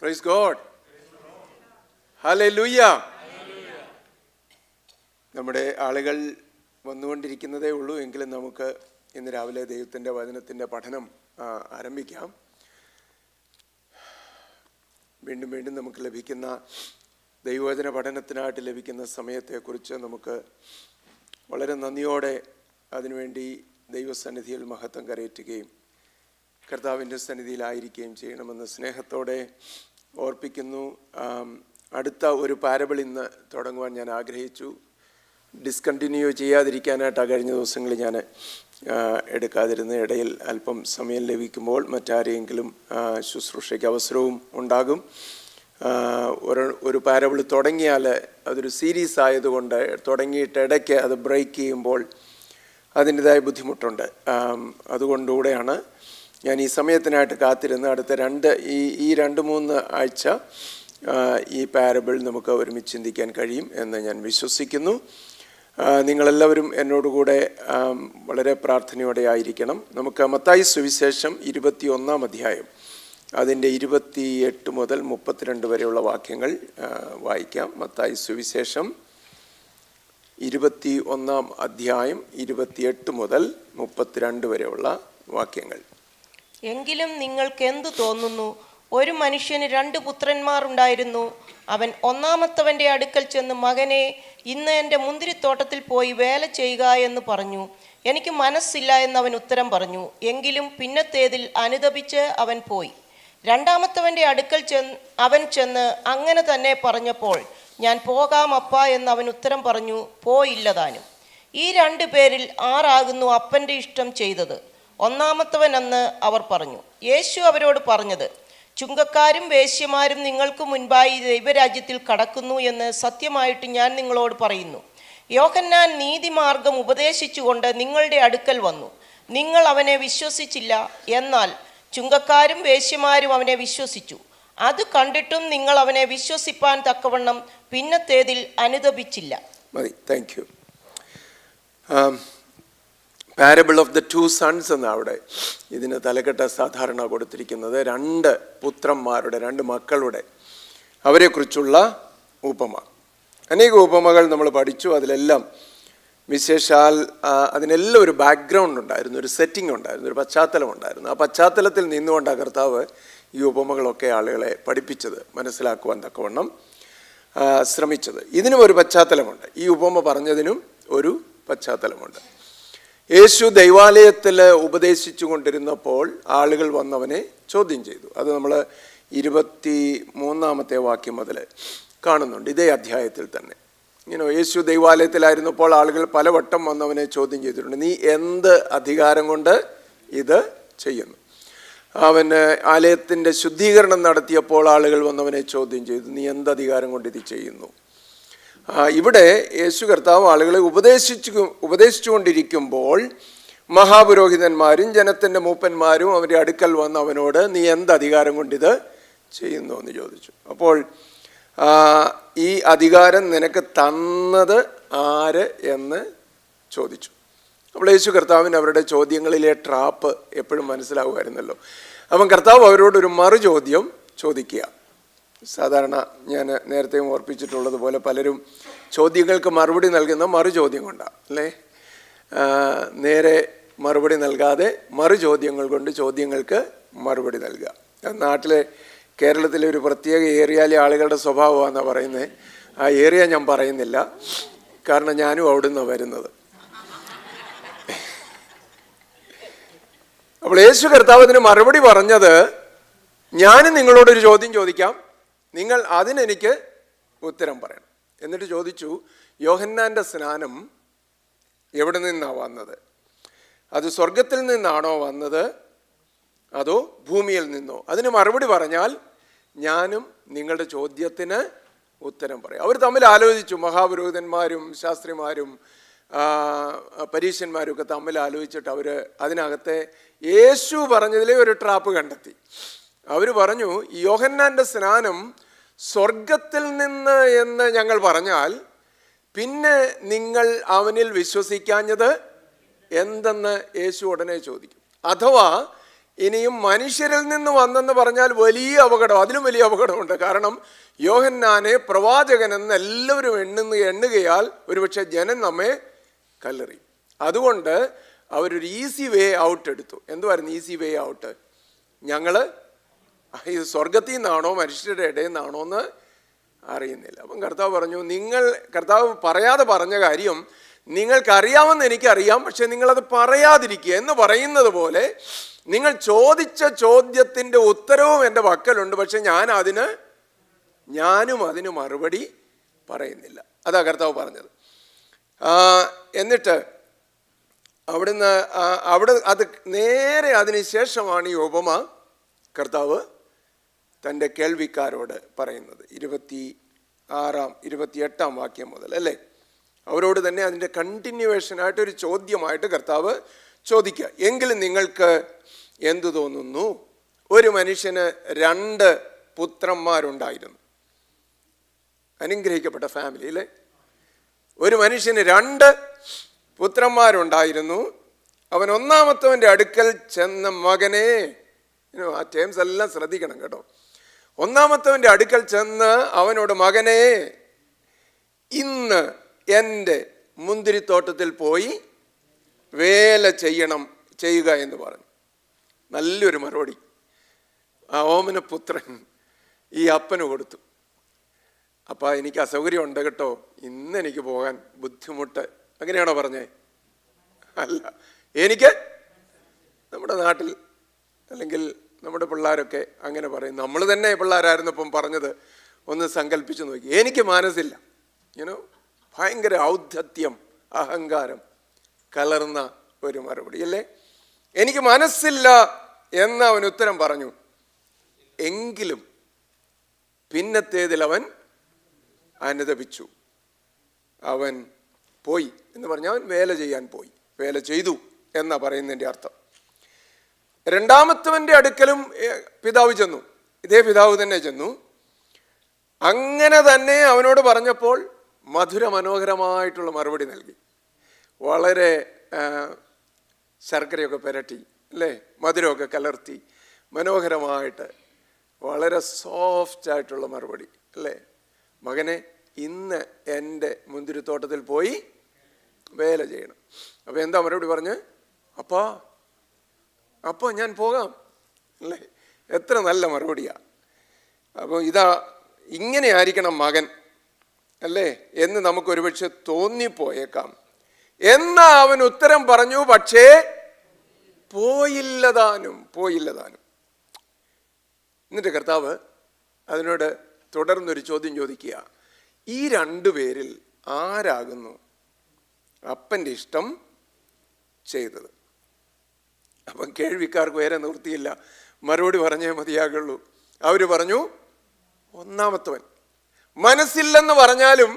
Praise God. Hallelujah. നമ്മുടെ ആളുകൾ വന്നുകൊണ്ടിരിക്കുന്നതേ ഉള്ളൂ. എങ്കിലും നമുക്ക് ഇന്ന് രാവിലെ ദൈവത്തിൻ്റെ വചനത്തിൻ്റെ പഠനം ആരംഭിക്കാം. വീണ്ടും വീണ്ടും നമുക്ക് ലഭിക്കുന്ന ദൈവവചന പഠനത്തിനായിട്ട് ലഭിക്കുന്ന സമയത്തെക്കുറിച്ച് നമുക്ക് വളരെ നന്ദിയോടെ അതിനുവേണ്ടി ദൈവസന്നിധിയിൽ മഹത്വം കരയറ്റുകയും കർത്താവിൻ്റെ സന്നിധിയിലായിരിക്കുകയും ചെയ്യണമെന്ന് സ്നേഹത്തോടെ ഓർപ്പിക്കുന്നു. അടുത്ത ഒരു പാരബിൾ ഇന്ന് തുടങ്ങുവാൻ ഞാൻ ആഗ്രഹിച്ചു. ഡിസ്കണ്ടിന്യൂ ചെയ്യാതിരിക്കാനായിട്ടാണ് കഴിഞ്ഞ ദിവസങ്ങളിൽ ഞാൻ എടുക്കാതിരുന്ന. ഇടയിൽ അല്പം സമയം ലഭിക്കുമ്പോൾ മറ്റാരെങ്കിലും ശുശ്രൂഷയ്ക്ക് അവസരവും ഉണ്ടാകും. ഒരു പാരബിൾ തുടങ്ങിയാൽ അതൊരു സീരീസ് ആയതുകൊണ്ട് തുടങ്ങിയിട്ട് ഇടയ്ക്ക് അത് ബ്രേക്ക് ചെയ്യുമ്പോൾ അതിൻ്റെതായ ബുദ്ധിമുട്ടുണ്ട്. അതുകൊണ്ടുകൂടെയാണ് ഞാൻ ഈ സമയത്തിനായിട്ട് കാത്തിരുന്ന് അടുത്ത ഈ 2-3 ആഴ്ച ഈ പാരബിൾ നമുക്ക് ഒരുമിച്ച് ചിന്തിക്കാൻ കഴിയും എന്ന് ഞാൻ വിശ്വസിക്കുന്നു. നിങ്ങളെല്ലാവരും എന്നോടുകൂടെ വളരെ പ്രാർത്ഥനയോടെ ആയിരിക്കണം. നമുക്ക് മത്തായി സുവിശേഷം 21-ാം അധ്യായം അതിൻ്റെ 28 മുതൽ 32 വരെയുള്ള വാക്യങ്ങൾ വായിക്കാം. മത്തായി സുവിശേഷം 21-ാം അധ്യായം 28 മുതൽ 32 വരെയുള്ള വാക്യങ്ങൾ. എങ്കിലും നിങ്ങൾക്ക് എന്തു തോന്നുന്നു? ഒരു മനുഷ്യന് 2 പുത്രന്മാർ ഉണ്ടായിരുന്നു. അവൻ ഒന്നാമത്തവൻ്റെ അടുക്കൽ ചെന്ന്, മകനെ, ഇന്ന് എൻ്റെ മുന്തിരിത്തോട്ടത്തിൽ പോയി വേല ചെയ്യുക എന്ന് പറഞ്ഞു. എനിക്ക് മനസ്സില്ല എന്നവൻ ഉത്തരം പറഞ്ഞു. എങ്കിലും പിന്നത്തേതിൽ അനുതപിച്ച് അവൻ പോയി. രണ്ടാമത്തവൻ്റെ അടുക്കൽ അവൻ ചെന്ന് അങ്ങനെ തന്നെ പറഞ്ഞപ്പോൾ, ഞാൻ പോകാം അപ്പാ എന്ന് അവൻ ഉത്തരം പറഞ്ഞു. പോയില്ലതാനും. ഈ 2 പേരിൽ ആരാകുന്നു അപ്പൻ്റെ ഇഷ്ടം ചെയ്തത്? ഒന്നാമത്തവൻ എന്ന് അവർ പറഞ്ഞു. യേശു അവരോട് പറഞ്ഞത്, ചുങ്കക്കാരും വേശ്യമാരും നിങ്ങൾക്ക് മുൻപായി ദൈവരാജ്യത്തിൽ കടക്കുന്നു എന്ന് സത്യമായിട്ട് ഞാൻ നിങ്ങളോട് പറയുന്നു. യോഹന്നാൻ നീതിമാർഗം ഉപദേശിച്ചുകൊണ്ട് നിങ്ങളുടെ അടുക്കൽ വന്നു. നിങ്ങൾ അവനെ വിശ്വസിച്ചില്ല. എന്നാൽ ചുങ്കക്കാരും വേശ്യമാരും അവനെ വിശ്വസിച്ചു. അത് കണ്ടിട്ടും നിങ്ങൾ അവനെ വിശ്വസിപ്പാൻ തക്കവണ്ണം പിന്നത്തേതിൽ അനുതപിച്ചില്ല. മതി. Thank you. Parable of the 2 sons എന്നാണ് അവിടെ ഇതിന് തലക്കെട്ട് സാധാരണ കൊടുത്തിരിക്കുന്നത്. 2 പുത്രന്മാരുടെ 2 മക്കളുടെ അവരെക്കുറിച്ചുള്ള ഉപമ. അനേക ഉപമകൾ നമ്മൾ പഠിച്ചു. അതിലെല്ലാം വിശേഷാൽ അതിനെല്ലാം ഒരു ബാക്ക്ഗ്രൗണ്ട് ഉണ്ടായിരുന്നു, ഒരു സെറ്റിംഗ് ഉണ്ടായിരുന്നു, ഒരു പശ്ചാത്തലം ഉണ്ടായിരുന്നു. ആ പശ്ചാത്തലത്തിൽ നിന്നുകൊണ്ടാണ് കർത്താവ് ഈ ഉപമകളൊക്കെ ആളുകളെ പഠിപ്പിച്ചത്, മനസ്സിലാക്കുവാൻ തക്കവണ്ണം ശ്രമിച്ചത്. ഇതിനും ഒരു പശ്ചാത്തലമുണ്ട്. ഈ ഉപമ പറഞ്ഞതിനും ഒരു പശ്ചാത്തലമുണ്ട്. യേശു ദൈവാലയത്തിൽ ഉപദേശിച്ചു കൊണ്ടിരുന്നപ്പോൾ ആളുകൾ വന്നവനെ ചോദ്യം ചെയ്തു. അത് നമ്മൾ 23-ാമത്തെ വാക്യം മുതൽ കാണുന്നുണ്ട്, ഇതേ അധ്യായത്തിൽ തന്നെ. ഇങ്ങനെ യേശു ദൈവാലയത്തിലായിരുന്നപ്പോൾ ആളുകൾ പലവട്ടം വന്നവനെ ചോദ്യം ചെയ്തിട്ടുണ്ട്. നീ എന്ത് അധികാരം കൊണ്ട് ഇത് ചെയ്യുന്നു? അവന് ആലയത്തിൻ്റെ ശുദ്ധീകരണം നടത്തിയപ്പോൾ ആളുകൾ വന്നവനെ ചോദ്യം ചെയ്തു, നീ എന്ത് അധികാരം കൊണ്ട് ഇത് ചെയ്യുന്നു? ഇവിടെ യേശു കർത്താവ് ആളുകളെ ഉപദേശിച്ചുകൊണ്ടിരിക്കുമ്പോൾ മഹാപുരോഹിതന്മാരും ജനത്തിൻ്റെ മൂപ്പന്മാരും അവരുടെ അടുക്കൽ വന്ന് അവനോട്, നീ എന്ത് അധികാരം കൊണ്ടിത് ചെയ്യുന്നു എന്ന് ചോദിച്ചു. അപ്പോൾ ഈ അധികാരം നിനക്ക് തന്നത് ആര് എന്ന് ചോദിച്ചു. അപ്പോൾ യേശു കർത്താവിന് അവരുടെ ചോദ്യങ്ങളിലെ ട്രാപ്പ് എപ്പോഴും മനസ്സിലാവുമായിരുന്നല്ലോ. അപ്പം കർത്താവ് അവരോടൊരു മറുചോദ്യം ചോദിക്കുക. സാധാരണ ഞാൻ നേരത്തെ ഓർപ്പിച്ചിട്ടുള്ളതുപോലെ പലരും ചോദ്യങ്ങൾക്ക് മറുപടി നൽകുന്ന മറുചോദ്യം കൊണ്ടാണ്, അല്ലേ? നേരെ മറുപടി നൽകാതെ മറുചോദ്യങ്ങൾ കൊണ്ട് ചോദ്യങ്ങൾക്ക് മറുപടി നൽകുക. നാട്ടിലെ കേരളത്തിലെ ഒരു പ്രത്യേക ഏരിയയിലെ ആളുകളുടെ സ്വഭാവമാണെന്നാണ് പറയുന്നത്. ആ ഏരിയ ഞാൻ പറയുന്നില്ല, കാരണം ഞാനും അവിടെ നിന്നാണ് വരുന്നത്. അപ്പോൾ യേശു കർത്താവ് അതിന് മറുപടി പറഞ്ഞത്, ഞാനും നിങ്ങളോടൊരു ചോദ്യം ചോദിക്കാം, നിങ്ങൾ അതിനെനിക്ക് ഉത്തരം പറയണം. എന്നിട്ട് ചോദിച്ചു, യോഹന്നാൻ്റെ സ്നാനം എവിടെ നിന്നാണ് വന്നത്? അത് സ്വർഗത്തിൽ നിന്നാണോ വന്നത്, അതോ ഭൂമിയിൽ നിന്നോ? അതിന് മറുപടി പറഞ്ഞാൽ ഞാനും നിങ്ങളുടെ ചോദ്യത്തിന് ഉത്തരം പറയും. അവർ തമ്മിൽ ആലോചിച്ചു. മഹാപുരോഹിതന്മാരും ശാസ്ത്രിമാരും പരീശന്മാരും ഒക്കെ തമ്മിൽ ആലോചിച്ചിട്ട് അവർ അതിനകത്തെ യേശു പറഞ്ഞതിലെ ഒരു ട്രാപ്പ് കണ്ടെത്തി. അവർ പറഞ്ഞു, യോഹന്നാൻ്റെ സ്നാനം സ്വർഗത്തിൽ നിന്ന് എന്ന് ഞങ്ങൾ പറഞ്ഞാൽ പിന്നെ നിങ്ങൾ അവനിൽ വിശ്വസിക്കാഞ്ഞത് എന്തെന്ന് യേശു ഉടനെ ചോദിക്കും. അഥവാ ഇനിയും മനുഷ്യരിൽ നിന്ന് വന്നെന്ന് പറഞ്ഞാൽ വലിയ അപകടം, അതിലും വലിയ അപകടമുണ്ട്. കാരണം യോഹന്നാനെ പ്രവാചകനെന്ന് എല്ലാവരും എണ്ണുകയാൽ ഒരുപക്ഷെ ജനം നമ്മെ കല്ലെറിയും. അതുകൊണ്ട് അവരൊരു ഈസി വേ ഔട്ട് എടുത്തു. എന്തുവായിരുന്നു ഈസി വേ ഔട്ട്? ഞങ്ങൾ ഇത് സ്വർഗത്തിൽ നിന്നാണോ മനുഷ്യരുടെ ഇടയിൽ നിന്നാണോ എന്ന് അറിയുന്നില്ല. അപ്പം കർത്താവ് പറഞ്ഞു, കർത്താവ് പറയാതെ പറഞ്ഞ കാര്യം നിങ്ങൾക്കറിയാമെന്ന് എനിക്കറിയാം, പക്ഷെ നിങ്ങളത് പറയാതിരിക്കുക എന്ന് പറയുന്നത് പോലെ നിങ്ങൾ ചോദിച്ച ചോദ്യത്തിൻ്റെ ഉത്തരവും എൻ്റെ പക്കലുണ്ട്, പക്ഷെ ഞാനും അതിന് മറുപടി പറയുന്നില്ല. അതാ കർത്താവ് പറഞ്ഞത്. എന്നിട്ട് അവിടെ അത് നേരെ അതിന് ശേഷമാണ് ഈ ഉപമ കർത്താവ് തൻ്റെ കേൾവിക്കാരോട് പറയുന്നത്. 28 വാക്യം മുതൽ അല്ലേ, അവരോട് തന്നെ അതിൻ്റെ കണ്ടിന്യൂവേഷനായിട്ട് ഒരു ചോദ്യമായിട്ട് കർത്താവ് ചോദിക്കുക. എങ്കിലും നിങ്ങൾക്ക് എന്തു തോന്നുന്നു? ഒരു മനുഷ്യന് 2 പുത്രന്മാരുണ്ടായിരുന്നു. അനുഗ്രഹിക്കപ്പെട്ട ഫാമിലി അല്ലേ. ഒരു മനുഷ്യന് 2 പുത്രന്മാരുണ്ടായിരുന്നു. അവൻ ഒന്നാമത്തവൻ്റെ അടുക്കൽ ചെന്ന മകനെ, ആ ടേംസ് എല്ലാം ശ്രദ്ധിക്കണം കേട്ടോ. ഒന്നാമത്തവൻ്റെ അടുക്കൽ ചെന്ന് അവനോട്, മകനെ, ഇന്ന് എൻ്റെ മുന്തിരിത്തോട്ടത്തിൽ പോയി വേല ചെയ്യുക എന്ന് പറഞ്ഞു. നല്ലൊരു മറുപടി ആ ഓമനപുത്രൻ ഈ അപ്പന് കൊടുത്തു. അപ്പം എനിക്ക് അസൗകര്യം ഉണ്ട് കേട്ടോ, ഇന്ന് എനിക്ക് പോകാൻ ബുദ്ധിമുട്ട്, അങ്ങനെയാണോ പറഞ്ഞേ? അല്ല, എനിക്ക് നമ്മുടെ നാട്ടിൽ അല്ലെങ്കിൽ നമ്മുടെ പിള്ളേരൊക്കെ അങ്ങനെ പറയും. നമ്മൾ തന്നെ പിള്ളേരായിരുന്നപ്പം പറഞ്ഞത് ഒന്ന് സങ്കല്പിച്ച് നോക്കി. എനിക്ക് മനസ്സില്ല, ഭയങ്കര ഔദ്ധത്യം, അഹങ്കാരം കലർന്ന ഒരു മറുപടി അല്ലേ. എനിക്ക് മനസ്സില്ല എന്ന് അവൻ ഉത്തരം പറഞ്ഞു. എങ്കിലും പിന്നത്തേതിൽ അവൻ അനുതപിച്ചു. അവൻ പോയി എന്ന് പറഞ്ഞാൽ അവൻ വേല ചെയ്യാൻ പോയി, വേല ചെയ്തു എന്നാ പറയുന്നതിൻ്റെ അർത്ഥം. രണ്ടാമത്തവൻ്റെ അടുക്കലും പിതാവ് ചെന്നു. ഇതേ പിതാവ് തന്നെ ചെന്നു. അങ്ങനെ തന്നെ അവനോട് പറഞ്ഞപ്പോൾ മധുര മനോഹരമായിട്ടുള്ള മറുപടി നൽകി. വളരെ ശർക്കരയൊക്കെ പുരട്ടി അല്ലേ, മധുരമൊക്കെ കലർത്തി മനോഹരമായിട്ട് വളരെ സോഫ്റ്റായിട്ടുള്ള മറുപടി അല്ലേ. മകനെ, ഇന്ന് എൻ്റെ മുന്തിരിത്തോട്ടത്തിൽ പോയി വേല ചെയ്യണം. അപ്പോൾ എന്താ മറുപടി പറഞ്ഞ്? അപ്പോൾ ഞാൻ പോകാം അല്ലേ. എത്ര നല്ല മറുപടിയാണ്. അപ്പോൾ ഇങ്ങനെ ആയിരിക്കണം മകൻ അല്ലേ എന്ന് നമുക്ക് ഒരുപക്ഷെ തോന്നിപ്പോയേക്കാം. എന്നാ അവൻ ഉത്തരം പറഞ്ഞു, പക്ഷേ പോയില്ലതാനും. എന്നിട്ട് കർത്താവ് അതിനോട് തുടർന്നൊരു ചോദ്യം ചോദിക്കുക. ഈ 2 പേരിൽ ആരാകുന്നു അപ്പൻ്റെ ഇഷ്ടം ചെയ്തത്? അപ്പം കേൾവിക്കാർക്ക് വേറെ നിവൃത്തിയില്ല, മറുപടി പറഞ്ഞേ മതിയാകുള്ളൂ. അവർ പറഞ്ഞു, ഒന്നാമത്തവൻ. മനസ്സില്ലെന്ന് പറഞ്ഞാലും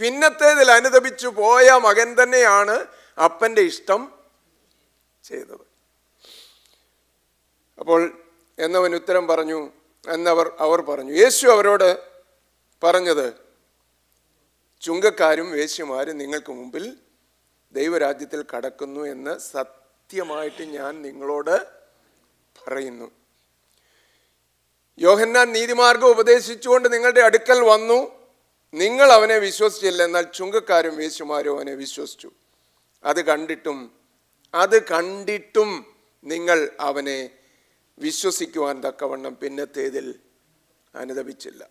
പിന്നത്തേതിൽ അനുതപിച്ചു പോയ മകൻ തന്നെയാണ് അപ്പൻ്റെ ഇഷ്ടം ചെയ്തത്. അപ്പോൾ എന്നവൻ ഉത്തരം പറഞ്ഞു. അവർ പറഞ്ഞു, യേശു അവരോട് പറഞ്ഞത്, ചുങ്കക്കാരും വേശ്യമാരും നിങ്ങൾക്ക് മുമ്പിൽ ദൈവരാജ്യത്തിൽ കടക്കുന്നു എന്ന് സത്യമായിട്ട് ഞാൻ നിങ്ങളോട് പറയുന്നു. യോഹന്നാൻ നീതിമാർഗം ഉപദേശിച്ചുകൊണ്ട് നിങ്ങളുടെ അടുക്കൽ വന്നു, നിങ്ങൾ അവനെ വിശ്വസിച്ചില്ല. എന്നാൽ ചുങ്കക്കാരും വേശ്യമാരും അവനെ വിശ്വസിച്ചു. അത് കണ്ടിട്ടും നിങ്ങൾ അവനെ വിശ്വസിക്കുവാൻ തക്കവണ്ണം പിന്നത്തേതിൽ അനുതപിച്ചില്ല.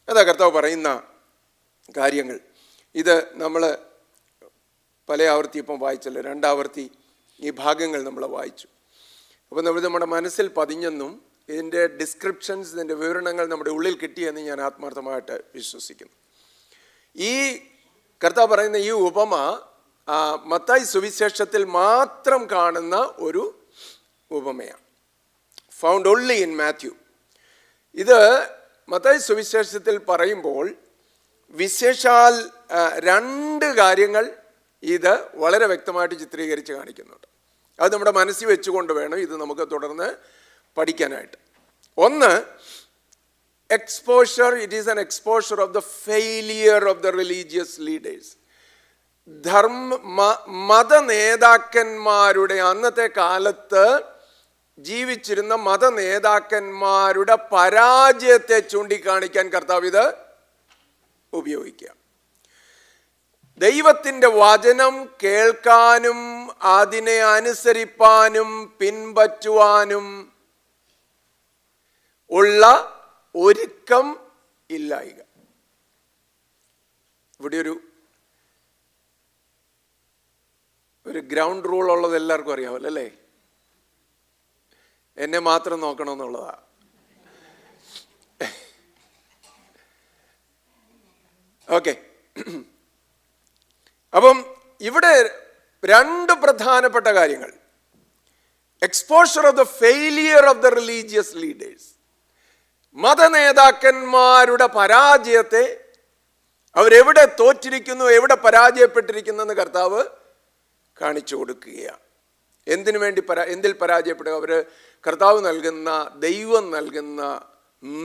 അതാ കർത്താവ് പറയുന്ന കാര്യങ്ങൾ. ഇത് നമ്മൾ പല ആവർത്തി ഇപ്പം വായിച്ചല്ലോ, 2 ആവർത്തി ഈ ഭാഗങ്ങൾ നമ്മൾ വായിച്ചു. അപ്പോൾ നമ്മുടെ മനസ്സിൽ പതിഞ്ഞെന്നും ഇതിൻ്റെ ഡിസ്ക്രിപ്ഷൻസ്, ഇതിൻ്റെ വിവരണങ്ങൾ നമ്മുടെ ഉള്ളിൽ കിട്ടിയെന്ന് ഞാൻ ആത്മാർത്ഥമായിട്ട് വിശ്വസിക്കുന്നു. ഈ കർത്താവ് പറയുന്ന ഈ ഉപമ മത്തായി സുവിശേഷത്തിൽ മാത്രം കാണുന്ന ഒരു ഉപമയാണ്. Found only in Matthew. ഇത് മത്തായി സുവിശേഷത്തിൽ പറയുമ്പോൾ വിശേഷാൽ 2 കാര്യങ്ങൾ ഇത് വളരെ വ്യക്തമായിട്ട് ചിത്രീകരിച്ച് കാണിക്കുന്നുണ്ട്. അത് നമ്മുടെ മനസ്സിൽ വെച്ചുകൊണ്ട് വേണം ഇത് നമുക്ക് തുടർന്ന് പഠിക്കാനായിട്ട്. ഒന്ന്, exposure. It is an exposure of the failure of the religious leaders. മത നേതാക്കന്മാരുടെ അന്നത്തെ കാലത്ത് ജീവിച്ചിരുന്ന മത നേതാക്കന്മാരുടെ പരാജയത്തെ ചൂണ്ടിക്കാണിക്കാൻ കർത്താവ് ഇത് ഉപയോഗിക്കുക. ദൈവത്തിൻ്റെ വചനം കേൾക്കാനും അതിനെ അനുസരിപ്പാനും പിൻപറ്റുവാനും ഉള്ള ഒരുക്കം ഇല്ലായ്ക. ഇവിടെ ഒരു ഗ്രൗണ്ട് റൂൾ ഉള്ളത് എല്ലാവർക്കും അറിയാമല്ലോ അല്ലേ? എന്നെ മാത്രം നോക്കണമെന്നുള്ളതാ. ഓക്കെ, അപ്പം ഇവിടെ രണ്ട് പ്രധാനപ്പെട്ട കാര്യങ്ങൾ: exposure of the failure of the religious leaders, മത നേതാക്കന്മാരുടെ പരാജയത്തെ, അവരെവിടെ തോറ്റിരിക്കുന്നു, എവിടെ പരാജയപ്പെട്ടിരിക്കുന്നു എന്ന് കർത്താവ് കാണിച്ചു കൊടുക്കുകയാണ്. എന്തിനു വേണ്ടി എന്തിൽ പരാജയപ്പെടുക? അവർ കർത്താവ് നൽകുന്ന, ദൈവം നൽകുന്ന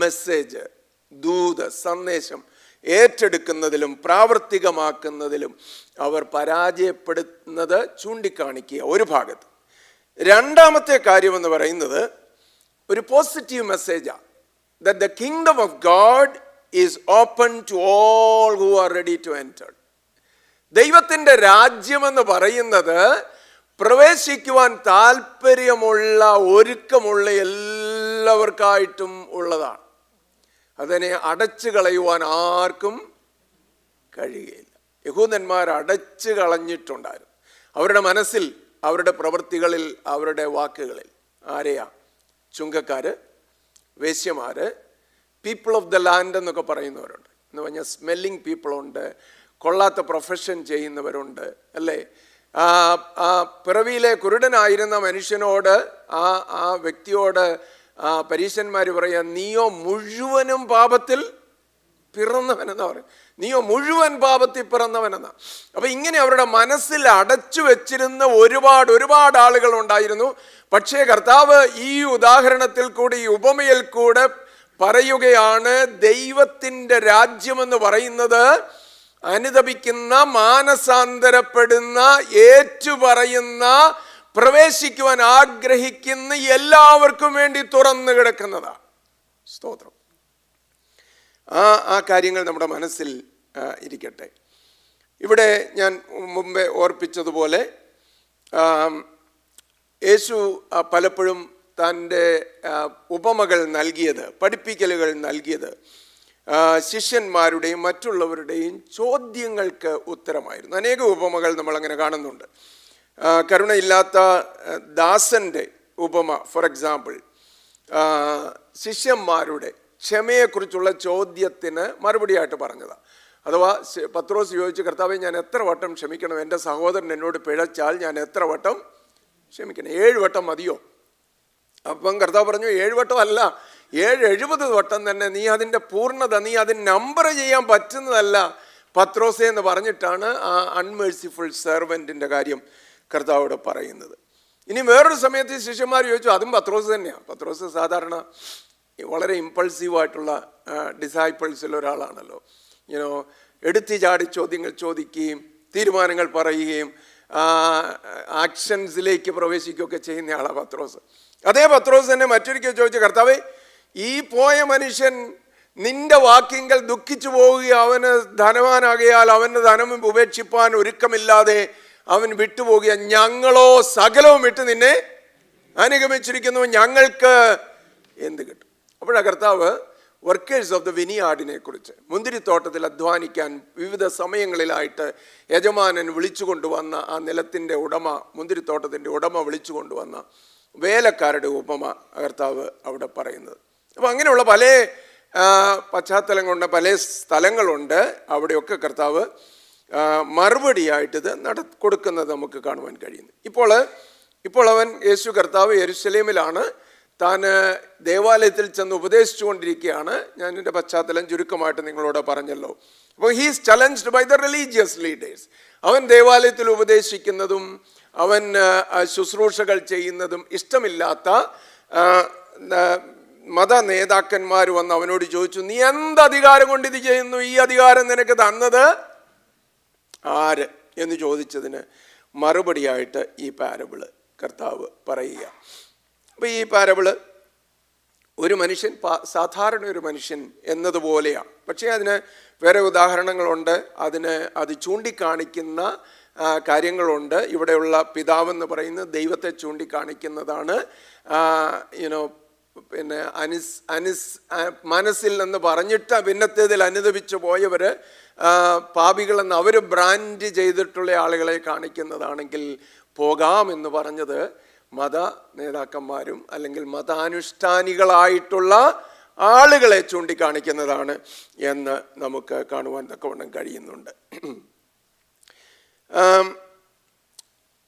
മെസ്സേജ്, ദൂത്, സന്ദേശം ഏറ്റെടുക്കുന്നതിലും പ്രാവർത്തികമാക്കുന്നതിലും അവർ പരാജയപ്പെടുന്നത് ചൂണ്ടിക്കാണിക്കുക ഒരു ഭാഗത്ത്. രണ്ടാമത്തെ കാര്യമെന്ന് പറയുന്നത് ഒരു പോസിറ്റീവ് മെസ്സേജാണ്. that the kingdom of God is open to all who are ready to enter. ദൈവത്തിൻ്റെ രാജ്യമെന്ന് പറയുന്നത് പ്രവേശിക്കുവാൻ താല്പര്യമുള്ള, ഒരുക്കമുള്ള എല്ലാവർക്കായിട്ടും ഉള്ളതാണ്. അതിനെ അടച്ചു കളയുവാൻ ആർക്കും കഴിയുകയില്ല. യഹൂദന്മാർ അടച്ചു കളഞ്ഞിട്ടുണ്ടായിരുന്നു അവരുടെ മനസ്സിൽ, അവരുടെ പ്രവൃത്തികളിൽ, അവരുടെ വാക്കുകളിൽ. ആരെയാ? ചുങ്കക്കാര്, വേശ്യമാര്, പീപ്പിൾ ഓഫ് ദ ലാൻഡ് എന്നൊക്കെ പറയുന്നവരുണ്ട്. എന്ന് പറഞ്ഞാൽ സ്മെല്ലിങ് പീപ്പിളുണ്ട്, കൊള്ളാത്ത പ്രൊഫഷൻ ചെയ്യുന്നവരുണ്ട്, അല്ലേ? പിറവിയിലെ കുരുടനായിരുന്ന മനുഷ്യനോട്, ആ വ്യക്തിയോട് പരീശന്മാർ പറയാ, നീയോ മുഴുവനും പാപത്തിൽ പിറന്നവനെന്നാ പറയും. നീയോ മുഴുവൻ പാപത്തിൽ പിറന്നവനെന്നാ. അപ്പൊ ഇങ്ങനെ അവരുടെ മനസ്സിൽ അടച്ചു വെച്ചിരുന്ന ഒരുപാട് ആളുകൾ ഉണ്ടായിരുന്നു. പക്ഷേ കർത്താവ് ഈ ഉദാഹരണത്തിൽ കൂടി, ഈ ഉപമയിൽ കൂടെ പറയുകയാണ്, ദൈവത്തിൻ്റെ രാജ്യമെന്ന് പറയുന്നത് അനുതപിക്കുന്ന, മാനസാന്തരപ്പെടുന്ന, ഏറ്റുപറയുന്ന, പ്രവേശിക്കുവാൻ ആഗ്രഹിക്കുന്ന എല്ലാവർക്കും വേണ്ടി തുറന്നു കിടക്കുന്നതാണ്. സ്തോത്രം. ആ കാര്യങ്ങൾ നമ്മുടെ മനസ്സിൽ ഇരിക്കട്ടെ. ഇവിടെ ഞാൻ മുമ്പേ ഓർപ്പിച്ചതുപോലെ യേശു പലപ്പോഴും തൻ്റെ ഉപമകൾ നൽകിയത്, പഠിപ്പിക്കലുകൾ നൽകിയത് ശിഷ്യന്മാരുടെയും മറ്റുള്ളവരുടെയും ചോദ്യങ്ങൾക്ക് ഉത്തരമായിരുന്നു. അനേക ഉപമകൾ നമ്മളങ്ങനെ കാണുന്നുണ്ട്. കരുണയില്ലാത്ത ദാസൻ്റെ ഉപമ, ഫോർ എക്സാമ്പിൾ, ശിഷ്യന്മാരുടെ ക്ഷമയെക്കുറിച്ചുള്ള ചോദ്യത്തിന് മറുപടിയായിട്ട് പറഞ്ഞതാണ്. അഥവാ പത്രോസ് ചോദിച്ചു, കർത്താവേ, ഞാൻ എത്ര വട്ടം ക്ഷമിക്കണം? എൻ്റെ സഹോദരൻ എന്നോട് പിഴച്ചാൽ ഞാൻ എത്ര വട്ടം ക്ഷമിക്കണം? 7 വട്ടം മതിയോ? അപ്പം കർത്താവ് പറഞ്ഞു, 7 വട്ടം അല്ല, 70 വട്ടം തന്നെ. നീ അതിൻ്റെ പൂർണ്ണത, നീ അതിന് നമ്പർ ചെയ്യാൻ പറ്റുന്നതല്ല പത്രോസേ എന്ന് പറഞ്ഞിട്ടാണ് ആ അൺമേഴ്സിഫുൾ സെർവൻറ്റിൻ്റെ കാര്യം കർത്താവോട് പറയുന്നത്. ഇനി വേറൊരു സമയത്ത് ശിഷ്യന്മാർ ചോദിച്ചു, അതും പത്രോസ് തന്നെയാണ്. പത്രോസ് സാധാരണ വളരെ ഇമ്പൾസീവായിട്ടുള്ള ഡിസൈപ്പിൾസിൽ ഒരാളാണല്ലോ. എടുത്തി ചാടി ചോദ്യങ്ങൾ ചോദിക്കുകയും തീരുമാനങ്ങൾ പറയുകയും ആക്ഷൻസിലേക്ക് പ്രവേശിക്കുകയൊക്കെ ചെയ്യുന്ന ആളാണ് പത്രോസ്. അതേ പത്രോസ് തന്നെ മറ്റൊരിക്കൽ ചോദിച്ചു, കർത്താവേ, ഈ പോയ മനുഷ്യൻ നിന്റെ വാക്കിങ്കൽ ദുഃഖിച്ചു പോവുകയും അവന് ധനവാനാകിയാൽ അവൻ്റെ ധനം ഉപേക്ഷിപ്പാൻ ഒരുക്കമില്ലാതെ അവൻ വിട്ടുപോകുക, ഞങ്ങളോ സകലവും വിട്ട് നിന്നെ അനുഗമിച്ചിരിക്കുന്നു, ഞങ്ങൾക്ക് എന്ത് കിട്ടും? അപ്പോഴാണ് കർത്താവ് വർക്കേഴ്സ് ഓഫ് ദ വിനിയാർഡിനെ കുറിച്ച്, മുന്തിരിത്തോട്ടത്തിൽ അധ്വാനിക്കാൻ വിവിധ സമയങ്ങളിലായിട്ട് യജമാനൻ വിളിച്ചു കൊണ്ടുവന്ന ആ നിലത്തിൻ്റെ ഉടമ, മുന്തിരിത്തോട്ടത്തിൻ്റെ ഉടമ വിളിച്ചു കൊണ്ടുവന്ന വേലക്കാരുടെ ഉപമ കർത്താവ് അവിടെ പറയുന്നത്. അപ്പം അങ്ങനെയുള്ള പല പശ്ചാത്തലങ്ങളുണ്ട്, പല സ്ഥലങ്ങളുണ്ട്. അവിടെയൊക്കെ കർത്താവ് മറുപടിയായിട്ടിത് കൊടുക്കുന്നത് നമുക്ക് കാണുവാൻ കഴിയുന്നു. ഇപ്പോൾ യേശു കർത്താവ് യെരുശലേമിലാണ്. താൻ ദേവാലയത്തിൽ ചെന്ന് ഉപദേശിച്ചു കൊണ്ടിരിക്കുകയാണ്. ഞാൻ എൻ്റെ പശ്ചാത്തലം ചുരുക്കമായിട്ട് നിങ്ങളോട് പറഞ്ഞല്ലോ. അപ്പോൾ he's challenged by the religious leaders. അവൻ ദേവാലയത്തിൽ ഉപദേശിക്കുന്നതും അവൻ ശുശ്രൂഷകൾ ചെയ്യുന്നതും ഇഷ്ടമില്ലാത്ത മത നേതാക്കന്മാർ വന്ന് അവനോട് ചോദിച്ചു, നീ എന്ത് അധികാരം കൊണ്ട് ഇത് ചെയ്യുന്നു? ഈ അധികാരം നിനക്ക് തന്നത് ആര് എന്ന് ചോദിച്ചതിന് മറുപടിയായിട്ട് ഈ പാരബിള് കർത്താവ് പറയുക. അപ്പോൾ ഈ പാരബിള് ഒരു മനുഷ്യൻ, സാധാരണ ഒരു മനുഷ്യൻ എന്നതുപോലെയാണ്. പക്ഷേ അതിന് വേറെ ഉദാഹരണങ്ങളുണ്ട്, അത് ചൂണ്ടിക്കാണിക്കുന്ന കാര്യങ്ങളുണ്ട്. ഇവിടെയുള്ള പിതാവെന്ന് പറയുന്നത് ദൈവത്തെ ചൂണ്ടിക്കാണിക്കുന്നതാണ്. പിന്നെ മനസ്സിൽ നിന്ന് പറഞ്ഞിട്ട് ഭിന്നത്തേതിൽ അനുദപിച്ചു പോയവർ പാപികളെന്ന് അവർ ബ്രാൻഡ് ചെയ്തിട്ടുള്ള ആളുകളെ കാണിക്കുന്നതാണെങ്കിൽ പോകാമെന്ന് പറഞ്ഞത് മത നേതാക്കന്മാരും അല്ലെങ്കിൽ മതാനുഷ്ഠാനികളായിട്ടുള്ള ആളുകളെ ചൂണ്ടിക്കാണിക്കുന്നതാണ് എന്ന് നമുക്ക് കാണുവാൻ തക്കവണ്ണം കഴിയുന്നുണ്ട്.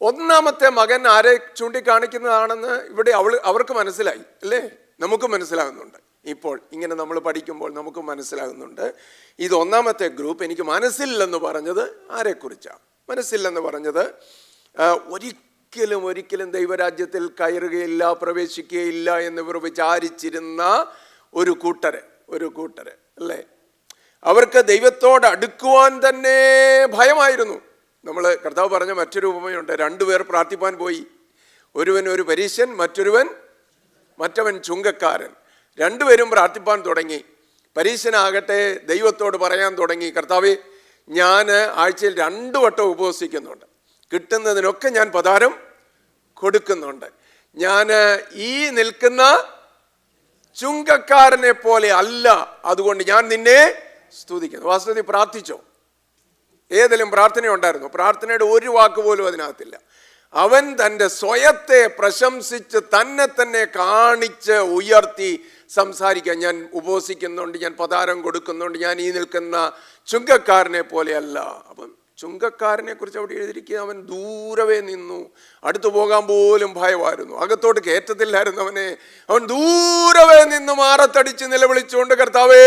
ഒന്നാമത്തെ മകൻ ആരെ ചൂണ്ടിക്കാണിക്കുന്നതാണെന്ന് ഇവിടെ അവർക്ക് മനസ്സിലായി അല്ലേ? നമുക്ക് മനസ്സിലാകുന്നുണ്ട്. ഇപ്പോൾ ഇങ്ങനെ നമ്മൾ പഠിക്കുമ്പോൾ നമുക്ക് മനസ്സിലാകുന്നുണ്ട്. ഇത് ഒന്നാമത്തെ ഗ്രൂപ്പ് എനിക്ക് മനസ്സില്ലെന്ന് പറഞ്ഞത് ആരെക്കുറിച്ചാണ്? മനസ്സില്ലെന്ന് പറഞ്ഞത് ഒരിക്കലും ദൈവരാജ്യത്തിൽ കയറുകയില്ല, പ്രവേശിക്കുകയില്ല എന്നിവർ വിചാരിച്ചിരുന്ന ഒരു കൂട്ടര് അല്ലേ? അവർക്ക് ദൈവത്തോട് അടുക്കുവാൻ തന്നെ ഭയമായിരുന്നു. നമ്മൾ കർത്താവ് പറഞ്ഞ മറ്റൊരു ഉപമയുണ്ട്. രണ്ടുപേർ പ്രാർത്ഥിപ്പാൻ പോയി. ഒരുവൻ ഒരു പരീശൻ, മറ്റവൻ ചുങ്കക്കാരൻ. രണ്ടുപേരും പ്രാർത്ഥിപ്പാൻ തുടങ്ങി. പരീശനാകട്ടെ ദൈവത്തോട് പറയാൻ തുടങ്ങി, കർത്താവേ, ഞാൻ ആഴ്ചയിൽ 2 വട്ടം ഉപവസിക്കുന്നുണ്ട്, കിട്ടുന്നതിനൊക്കെ ഞാൻ പതാരം കൊടുക്കുന്നുണ്ട്, ഞാൻ ഈ നിൽക്കുന്ന ചുങ്കക്കാരനെ പോലെ അല്ല, അതുകൊണ്ട് ഞാൻ നിന്നെ സ്തുതിക്കുന്നു. വാസ്തവത്തിൽ പ്രാർത്ഥിച്ചോ? ഏതെങ്കിലും പ്രാർത്ഥന ഉണ്ടായിരുന്നു? പ്രാർത്ഥനയുടെ ഒരു വാക്ക് പോലും അതിനകത്തില്ല. അവൻ തൻ്റെ സ്വയത്തെ പ്രശംസിച്ച് തന്നെ കാണിച്ച് ഉയർത്തി സംസാരിക്കാൻ, ഞാൻ ഉപവസിക്കുന്നുണ്ട്, ഞാൻ പതാരം കൊടുക്കുന്നുണ്ട്, ഞാൻ ഈ നിൽക്കുന്ന ചുങ്കക്കാരനെ പോലെയല്ല. അപ്പം ചുങ്കക്കാരനെ കുറിച്ച് അവിടെ എഴുതിയിരിക്കുക, അവൻ ദൂരവേ നിന്നു, അടുത്തു പോകാൻ പോലും ഭയമായിരുന്നു, അകത്തോട്ട് കയറ്റത്തില്ലായിരുന്നു അവനെ. അവൻ ദൂരവേ നിന്ന് മാറത്തടിച്ച് നിലവിളിച്ചുകൊണ്ട്, കർത്താവേ,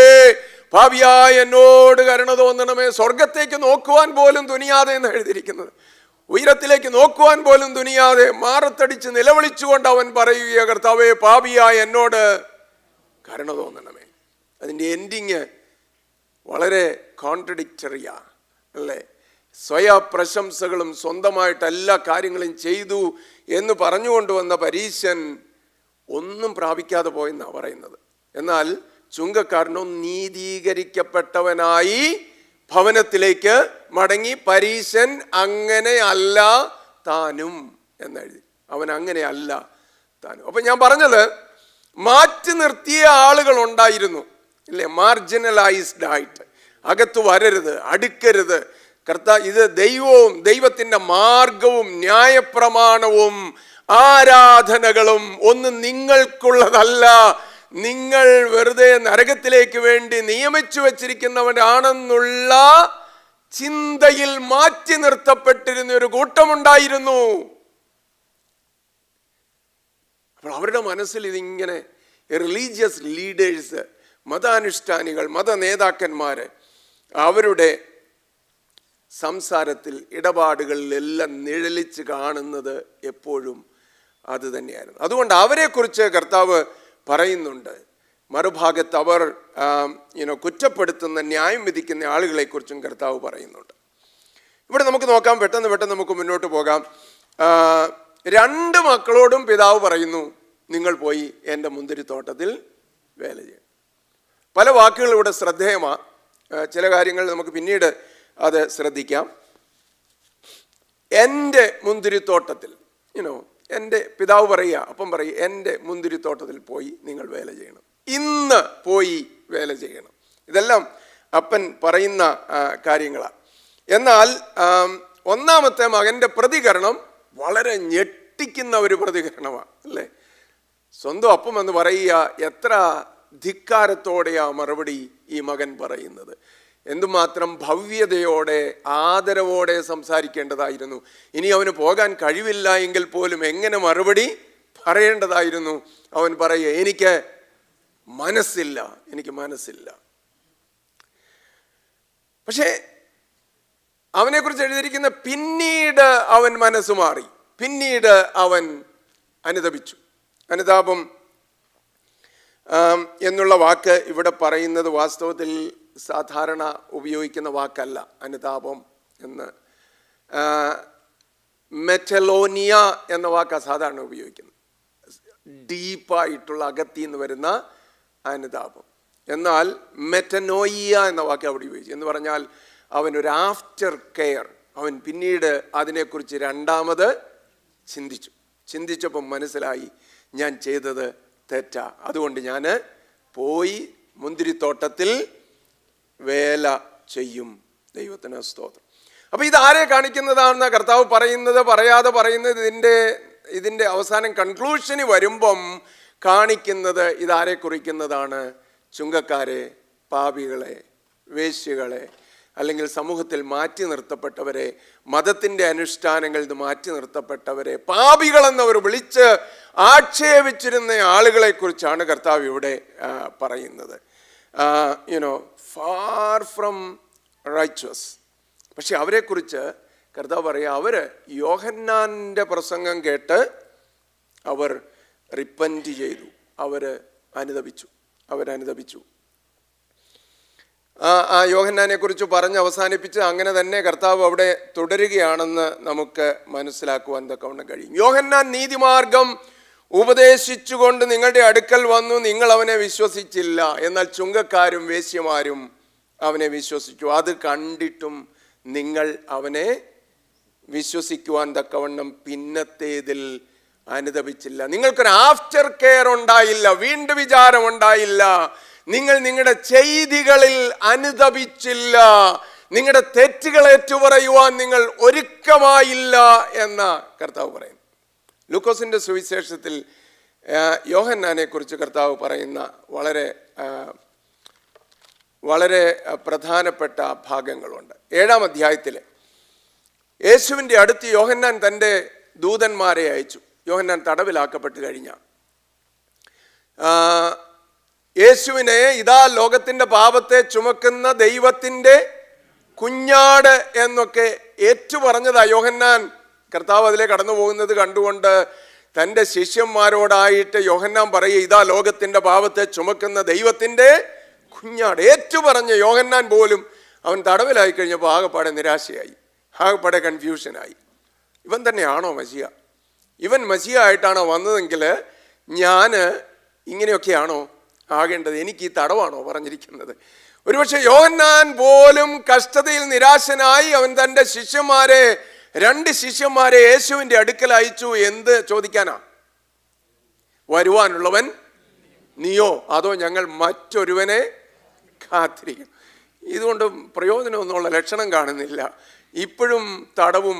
പാപിയായ എന്നോട് കരുണ തോന്നണമേ. സ്വർഗത്തേക്ക് നോക്കുവാൻ പോലും തുനിയാതെ എന്ന് എഴുതിയിരിക്കുന്നത്. ഉയരത്തിലേക്ക് നോക്കുവാൻ പോലും തുനിയാതെ മാറത്തടിച്ച് നിലവിളിച്ചുകൊണ്ട് അവൻ പറയുക, കർത്താവേ, പാപിയായ എന്നോട് കരുണ തോന്നണമേ. അതിൻ്റെ എൻഡിങ് വളരെ കോൺട്രഡിക്റ്ററിയാ അല്ലേ? സ്വയപ്രശംസകളും സ്വന്തമായിട്ട് എല്ലാ കാര്യങ്ങളും ചെയ്തു എന്ന് പറഞ്ഞുകൊണ്ടുവന്ന പരീശൻ ഒന്നും പ്രാപിക്കാതെ പോയെന്നാണ് പറയുന്നത്. എന്നാൽ ചുങ്കക്കാരനോ നീതീകരിക്കപ്പെട്ടവനായി ഭവനത്തിലേക്ക് മടങ്ങി. പരീശൻ അങ്ങനെ അല്ല താനും എന്നെഴുതി. അവൻ അങ്ങനെ അല്ല താനും. അപ്പൊ ഞാൻ പറഞ്ഞത്, മാറ്റി നിർത്തിയ ആളുകൾ ഉണ്ടായിരുന്നു ഇല്ലേ? മാർജിനലൈസ്ഡ് ആയിട്ട്, അകത്ത് വരരുത്, അടുക്കരുത്. ഇത് ദൈവവും ദൈവത്തിൻ്റെ മാർഗവും ന്യായപ്രമാണവും ആരാധനകളും ഒന്നും നിങ്ങൾക്കുള്ളതല്ല, നിങ്ങൾ വെറുതെ നരകത്തിലേക്ക് വേണ്ടി നിയമിച്ചു വച്ചിരിക്കുന്നവരാണെന്നുള്ള ചിന്തയിൽ മാറ്റി നിർത്തപ്പെട്ടിരുന്ന ഒരു കൂട്ടമുണ്ടായിരുന്നു. അപ്പോൾ അവരുടെ മനസ്സിൽ ഇതിങ്ങനെ റിലീജിയസ് ലീഡേഴ്സ്, മതാനുഷ്ഠാനികൾ, മത നേതാക്കന്മാര്, അവരുടെ സംസാരത്തിൽ, ഇടപാടുകളിലെല്ലാം നിഴലിച്ച് കാണുന്നത് എപ്പോഴും അത് തന്നെയായിരുന്നു. അതുകൊണ്ട് അവരെക്കുറിച്ച് കർത്താവ് പറയുന്നുണ്ട്. മറുഭാഗത്ത് അവർ കുറ്റപ്പെടുത്തുന്ന, ന്യായം വിധിക്കുന്ന ആളുകളെക്കുറിച്ചും കർത്താവ് പറയുന്നുണ്ട്. ഇവിടെ നമുക്ക് നോക്കാം, പെട്ടെന്ന് നമുക്ക് മുന്നോട്ട് പോകാം. 2 മക്കളോടും പിതാവ് പറയുന്നു, നിങ്ങൾ പോയി എൻ്റെ മുന്തിരിത്തോട്ടത്തിൽ വേല ചെയ്യും. പല വാക്കുകൾ ഇവിടെ ശ്രദ്ധേയമാണ്. ചില കാര്യങ്ങൾ നമുക്ക് പിന്നീട് അത് ശ്രദ്ധിക്കാം. എൻ്റെ മുന്തിരിത്തോട്ടത്തിൽ, എൻ്റെ പിതാവ് പറയുക, അപ്പം പറയുക, എൻ്റെ മുന്തിരിത്തോട്ടത്തിൽ പോയി നിങ്ങൾ വേല ചെയ്യണം, ഇന്ന് പോയി വേല ചെയ്യണം. ഇതെല്ലാം അപ്പൻ പറയുന്ന കാര്യങ്ങളാണ്. എന്നാൽ ഒന്നാമത്തെ മകൻ്റെ പ്രതികരണം വളരെ ഞെട്ടിക്കുന്ന ഒരു പ്രതികരണമാണ് അല്ലേ? സ്വന്തം അപ്പം എന്ന് പറയുക, എത്ര ധിക്കാരത്തോടെയാ മറുപടി ഈ മകൻ പറയുന്നത്. എന്തുമാത്രം ഭവ്യതയോടെ, ആദരവോടെ സംസാരിക്കേണ്ടതായിരുന്നു. ഇനി അവന് പോകാൻ കഴിവില്ല എങ്കിൽ പോലും എങ്ങനെ മറുപടി പറയേണ്ടതായിരുന്നു. അവൻ പറയുക, എനിക്ക് മനസ്സില്ല. പക്ഷേ അവനെക്കുറിച്ച് എഴുതിയിരിക്കുന്ന, പിന്നീട് അവൻ മനസ്സ് മാറി, പിന്നീട് അവൻ അനുതപിച്ചു. അനുതാപം എന്നുള്ള വാക്ക് ഇവിടെ പറയുന്നത് വാസ്തവത്തിൽ സാധാരണ ഉപയോഗിക്കുന്ന വാക്കല്ല. അനുതാപം എന്ന് മെറ്റലോനിയ എന്ന വാക്കാണ് സാധാരണ ഉപയോഗിക്കുന്നത്. ഡീപ്പായിട്ടുള്ള അകത്തിൽ നിന്ന് വരുന്ന അനുതാപം. എന്നാൽ മെറ്റനോയിയ എന്ന വാക്ക് അവിടെ ഉപയോഗിച്ചു. എന്ന് പറഞ്ഞാൽ അവനൊരു ആഫ്റ്റർ കെയർ, അവൻ പിന്നീട് അതിനെക്കുറിച്ച് രണ്ടാമത് ചിന്തിച്ചപ്പം മനസ്സിലായി ഞാൻ ചെയ്തത് തെറ്റാ, അതുകൊണ്ട് ഞാൻ പോയി മുന്തിരിത്തോട്ടത്തിൽ വേല ചെയ്യും. ദൈവത്തിന് സ്തോത്രം. അപ്പോൾ ഇതാരെ കാണിക്കുന്നതാണെന്ന് കർത്താവ് പറയാതെ പറയുന്നത് ഇതിൻ്റെ അവസാനം കൺക്ലൂഷന് വരുമ്പം കാണിക്കുന്നത് ഇതാരെ കുറിക്കുന്നതാണ്? ചുങ്കക്കാരെ, പാപികളെ, വേശ്യകളെ, അല്ലെങ്കിൽ സമൂഹത്തിൽ മാറ്റി നിർത്തപ്പെട്ടവരെ, മതത്തിൻ്റെ അനുഷ്ഠാനങ്ങളിൽ നിന്ന് മാറ്റി നിർത്തപ്പെട്ടവരെ, പാപികളെന്നവർ വിളിച്ച് ആക്ഷേപിച്ചിരുന്ന ആളുകളെ കുറിച്ചാണ് കർത്താവ് ഇവിടെ പറയുന്നത്. Far from righteous. പക്ഷെ അവരെക്കുറിച്ച് കർത്താവ് പറയുക, അവർ യോഹന്നാൻ്റെ പ്രസംഗം കേട്ട് അവർ റിപ്പൻറ്റ് ചെയ്തു, അവരനുദപിച്ചു. ആ യോഹന്നാനെ കുറിച്ച് പറഞ്ഞ് അവസാനിപ്പിച്ച് അങ്ങനെ തന്നെ കർത്താവ് അവിടെ തുടരുകയാണെന്ന് നമുക്ക് മനസ്സിലാക്കുവാൻ തക്കവണ്ണം കഴിയും. യോഹന്നാൻ നീതിമാർഗം ഉപദേശിച്ചുകൊണ്ട് നിങ്ങളുടെ അടുക്കൽ വന്നു, നിങ്ങൾ അവനെ വിശ്വസിച്ചില്ല. എന്നാൽ ചുങ്കക്കാരും വേശ്യമാരും അവനെ വിശ്വസിച്ചു. അത് കണ്ടിട്ടും നിങ്ങൾ അവനെ വിശ്വസിക്കുവാൻ തക്കവണ്ണം പിന്നത്തേതിൽ അനുദപിച്ചില്ല. നിങ്ങൾക്കൊരു ആഫ്റ്റർ കെയർ ഉണ്ടായില്ല, വീണ്ടു വിചാരം ഉണ്ടായില്ല. നിങ്ങൾ നിങ്ങളുടെ ചെയ്തികളിൽ അനുദപിച്ചില്ല, നിങ്ങളുടെ തെറ്റുകൾ ഏറ്റുപറയുവാൻ നിങ്ങൾ ഒരുക്കമായില്ല എന്ന കർത്താവ് പറയും. ലൂക്കോസിന്റെ സുവിശേഷത്തിൽ യോഹന്നാനെ കുറിച്ച് കർത്താവ് പറയുന്ന വളരെ പ്രധാനപ്പെട്ട ഭാഗങ്ങളുണ്ട്. 7-ാം അധ്യായത്തിൽ യേശുവിൻ്റെ അടുത്ത് യോഹന്നാൻ തൻ്റെ ദൂതന്മാരെ അയച്ചു. യോഹന്നാൻ തടവിലാക്കപ്പെട്ട് കഴിഞ്ഞ യേശുവിനെ ഇതാ ലോകത്തിൻ്റെ പാപത്തെ ചുമക്കുന്ന ദൈവത്തിൻ്റെ കുഞ്ഞാട് എന്നൊക്കെ ഏറ്റുപറഞ്ഞതാ യോഹന്നാൻ. കർത്താവ് അതിലെ കടന്നു പോകുന്നത് കണ്ടുകൊണ്ട് തൻ്റെ ശിഷ്യന്മാരോടായിട്ട് യോഹന്നാൻ പറയുക, ഇതാ ലോകത്തിൻ്റെ പാപത്തെ ചുമക്കുന്ന ദൈവത്തിൻ്റെ കുഞ്ഞാട്. ഏറ്റുപറഞ്ഞ യോഹന്നാൻ പോലും അവൻ തടവിലായി കഴിഞ്ഞപ്പോൾ ആകെപ്പാടെ നിരാശയായി, ആകെപ്പാടെ കൺഫ്യൂഷനായി. ഇവൻ തന്നെയാണോ മസിയ? ഇവൻ മസിയ ആയിട്ടാണോ വന്നതെങ്കിൽ ഞാൻ ഇങ്ങനെയൊക്കെയാണോ ആകേണ്ടത്? എനിക്ക് ഈ തടവാണോ പറഞ്ഞിരിക്കുന്നത്? ഒരുപക്ഷെ യോഹന്നാൻ പോലും കഷ്ടതയിൽ നിരാശനായി അവൻ തൻ്റെ ശിഷ്യന്മാരെ, 2 ശിഷ്യന്മാരെ യേശുവിൻ്റെ അടുക്കൽ അയച്ചു. എന്ത് ചോദിക്കാനാ? വരുവാനുള്ളവൻ നീയോ അതോ ഞങ്ങൾ മറ്റൊരുവനെ കാത്തിരിക്കും? ഇതുകൊണ്ട് പ്രയോജനമൊന്നുമുള്ള ലക്ഷണം കാണുന്നില്ല. ഇപ്പോഴും തടവും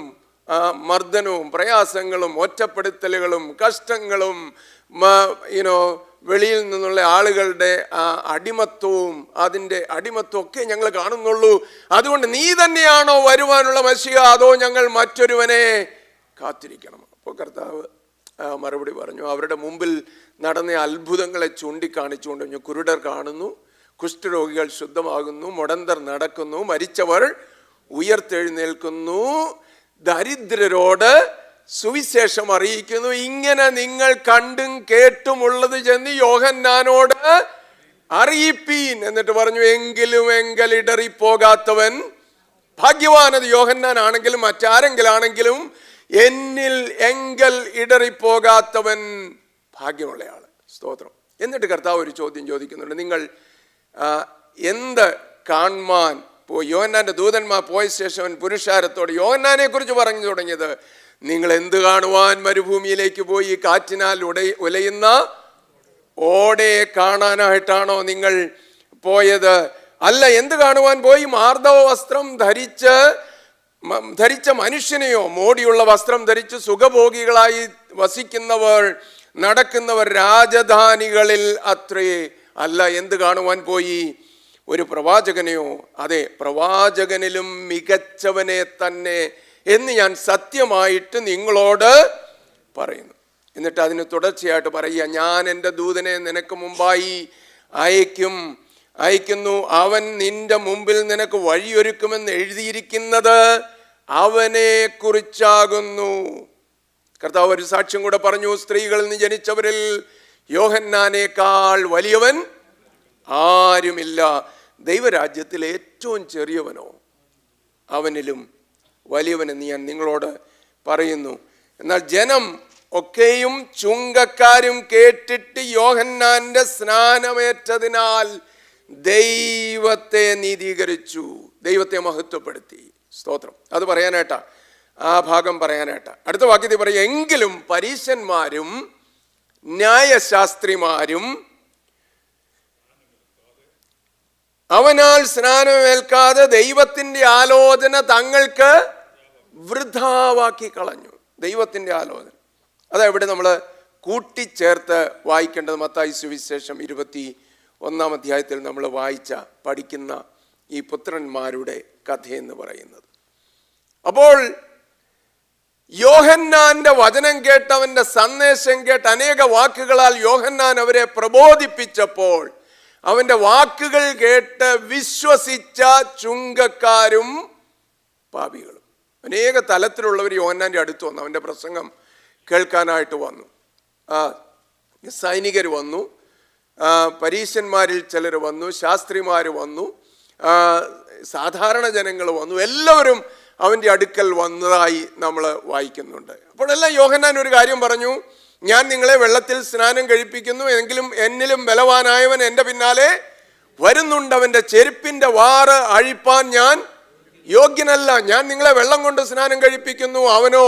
മർദ്ദനവും പ്രയാസങ്ങളും ഒറ്റപ്പെടുത്തലുകളും കഷ്ടങ്ങളും വെളിയിൽ നിന്നുള്ള ആളുകളുടെ അടിമത്വവും അതിൻ്റെ അടിമത്വമൊക്കെ ഞങ്ങൾ കാണുന്നുള്ളൂ. അതുകൊണ്ട് നീ തന്നെയാണോ വരുവാനുള്ള മശിഹ അതോ ഞങ്ങൾ മറ്റൊരുവനെ കാത്തിരിക്കണം? അപ്പോൾ കർത്താവ് മറുപടി പറഞ്ഞു. അവരുടെ മുമ്പിൽ നടന്ന അത്ഭുതങ്ങളെ ചൂണ്ടിക്കാണിച്ചുകൊണ്ട് പറഞ്ഞു, കുരുടർ കാണുന്നു, കുഷ്ഠരോഗികൾ ശുദ്ധമാകുന്നു, മുടന്തർ നടക്കുന്നു, മരിച്ചവർ ഉയർത്തെഴുന്നേൽക്കുന്നു, ദരിദ്രരോട് സുവിശേഷം അറിയിക്കുന്നു. ഇങ്ങനെ നിങ്ങൾ കണ്ടും കേട്ടുമുള്ളത് ചെന്ന് യോഹന്നാനോട് അറിയിപ്പീൻ. എന്നിട്ട് പറഞ്ഞു, എങ്കിൽ ഇടറിപ്പോകാത്തവൻ ഭാഗ്യവാൻ. അത് യോഹന്നാൻ ആണെങ്കിലും മറ്റാരെങ്കിലാണെങ്കിലും എന്നിൽ എങ്കൽ ഇടറിപ്പോകാത്തവൻ ഭാഗ്യമുള്ളയാള്. സ്തോത്രം. എന്നിട്ട് കർത്താവ് ഒരു ചോദ്യം ചോദിക്കുന്നുണ്ട്. നിങ്ങൾ എന്ത് കാണുവാൻ പോയി? യോഹന്നാന്റെ ദൂതന്മാർ പോയ ശേഷം അവൻ പുരുഷാരത്തോട് യോഹന്നാനെ കുറിച്ച് പറഞ്ഞു തുടങ്ങിയത്, നിങ്ങൾ എന്ത് കാണുവാൻ മരുഭൂമിയിലേക്ക് പോയി? കാറ്റിനാൽ ഉലയുന്ന ഓടയെ കാണാനായിട്ടാണോ നിങ്ങൾ പോയത്? അല്ല, എന്ത് കാണുവാൻ പോയി? മാർദ്ദവ വസ്ത്രം ധരിച്ച മനുഷ്യനെയോ? മോടിയുള്ള വസ്ത്രം ധരിച്ച് സുഖഭോഗികളായി വസിക്കുന്നവർ നടക്കുന്നവർ രാജധാനികളിൽ അത്രേ. അല്ല, എന്ത് കാണുവാൻ പോയി? ഒരു പ്രവാചകനെയോ? അതെ, പ്രവാചകനിലും മികച്ചവനെ തന്നെ എന്ന് ഞാൻ സത്യമായിട്ട് നിങ്ങളോട് പറയുന്നു. എന്നിട്ട് അതിന് തുടർച്ചയായിട്ട് പറയുക, ഞാൻ എൻ്റെ ദൂതനെ നിനക്ക് മുമ്പായി അയക്കുന്നു, അവൻ നിന്റെ മുമ്പിൽ നിനക്ക് വഴിയൊരുക്കുമെന്ന് എഴുതിയിരിക്കുന്നത് അവനെ കുറിച്ചാകുന്നു. കർത്താവ് ഒരു സാക്ഷ്യം കൂടെ പറഞ്ഞു, സ്ത്രീകളിൽ നിന്ന് ജനിച്ചവരിൽ യോഹന്നാനേക്കാൾ വലിയവൻ ആരുമില്ല. ദൈവരാജ്യത്തിൽ ഏറ്റവും ചെറിയവനോ അവനിലും വലിയവനെന്ന് ഞാൻ നിങ്ങളോട് പറയുന്നു. എന്നാൽ ജനം ഒക്കെയും ചുങ്കക്കാരും കേട്ടിട്ട് യോഹന്നാന്റെ സ്നാനമേറ്റതിനാൽ ദൈവത്തെ നീതീകരിച്ചു, ദൈവത്തെ മഹത്വപ്പെടുത്തി. സ്തോത്രം. അത് പറയാനായിട്ടാ, ആ ഭാഗം പറയാനായിട്ടാ. അടുത്ത വാക്യത്തിൽ പറയും, എങ്കിലും പരീശന്മാരും ന്യായശാസ്ത്രിമാരും അവനാൽ സ്നാനമേൽക്കാതെ ദൈവത്തിന്റെ ആലോചന തങ്ങൾക്ക് വൃഥാവാക്കി കളഞ്ഞു. ദൈവത്തിന്റെ ആലോചന അതെവിടെ നമ്മൾ കൂട്ടിച്ചേർത്ത് വായിക്കേണ്ടത്? മത്തായി സുവിശേഷം 21 അധ്യായത്തിൽ നമ്മൾ പഠിക്കുന്ന ഈ പുത്രന്മാരുടെ കഥയെന്ന് പറയുന്നത്. അപ്പോൾ യോഹന്നാന്റെ വചനം കേട്ട്, അവന്റെ സന്ദേശം കേട്ട്, അനേക വാക്കുകളാൽ യോഹന്നാൻ അവരെ പ്രബോധിപ്പിച്ചപ്പോൾ അവന്റെ വാക്കുകൾ കേട്ട് വിശ്വസിച്ച ചുങ്കക്കാരും പാപികളും, അനേക തലത്തിലുള്ളവർ യോഹന്നാന്റെ അടുത്ത് വന്നു, അവന്റെ പ്രസംഗം കേൾക്കാനായിട്ട് വന്നു. സൈനികർ വന്നു, പരീശന്മാരിൽ ചിലർ വന്നു, ശാസ്ത്രിമാർ വന്നു, സാധാരണ ജനങ്ങൾ വന്നു. എല്ലാവരും അവൻ്റെ അടുക്കൽ വന്നതായി നമ്മൾ വായിക്കുന്നുണ്ട്. അപ്പോഴെല്ലാം യോഹന്നാൻ ഒരു കാര്യം പറഞ്ഞു, ഞാൻ നിങ്ങളെ വെള്ളത്തിൽ സ്നാനം കഴിപ്പിക്കുന്നു, എങ്കിലും എന്നിലും ബലവാനായവൻ എൻ്റെ പിന്നാലെ വരുന്നുണ്ട്, അവൻ്റെ ചെരുപ്പിൻ്റെ വാറ് അഴിപ്പാൻ ഞാൻ യോഗ്യനല്ല. ഞാൻ നിങ്ങളെ വെള്ളം കൊണ്ട് സ്നാനം കഴിപ്പിക്കുന്നു, അവനോ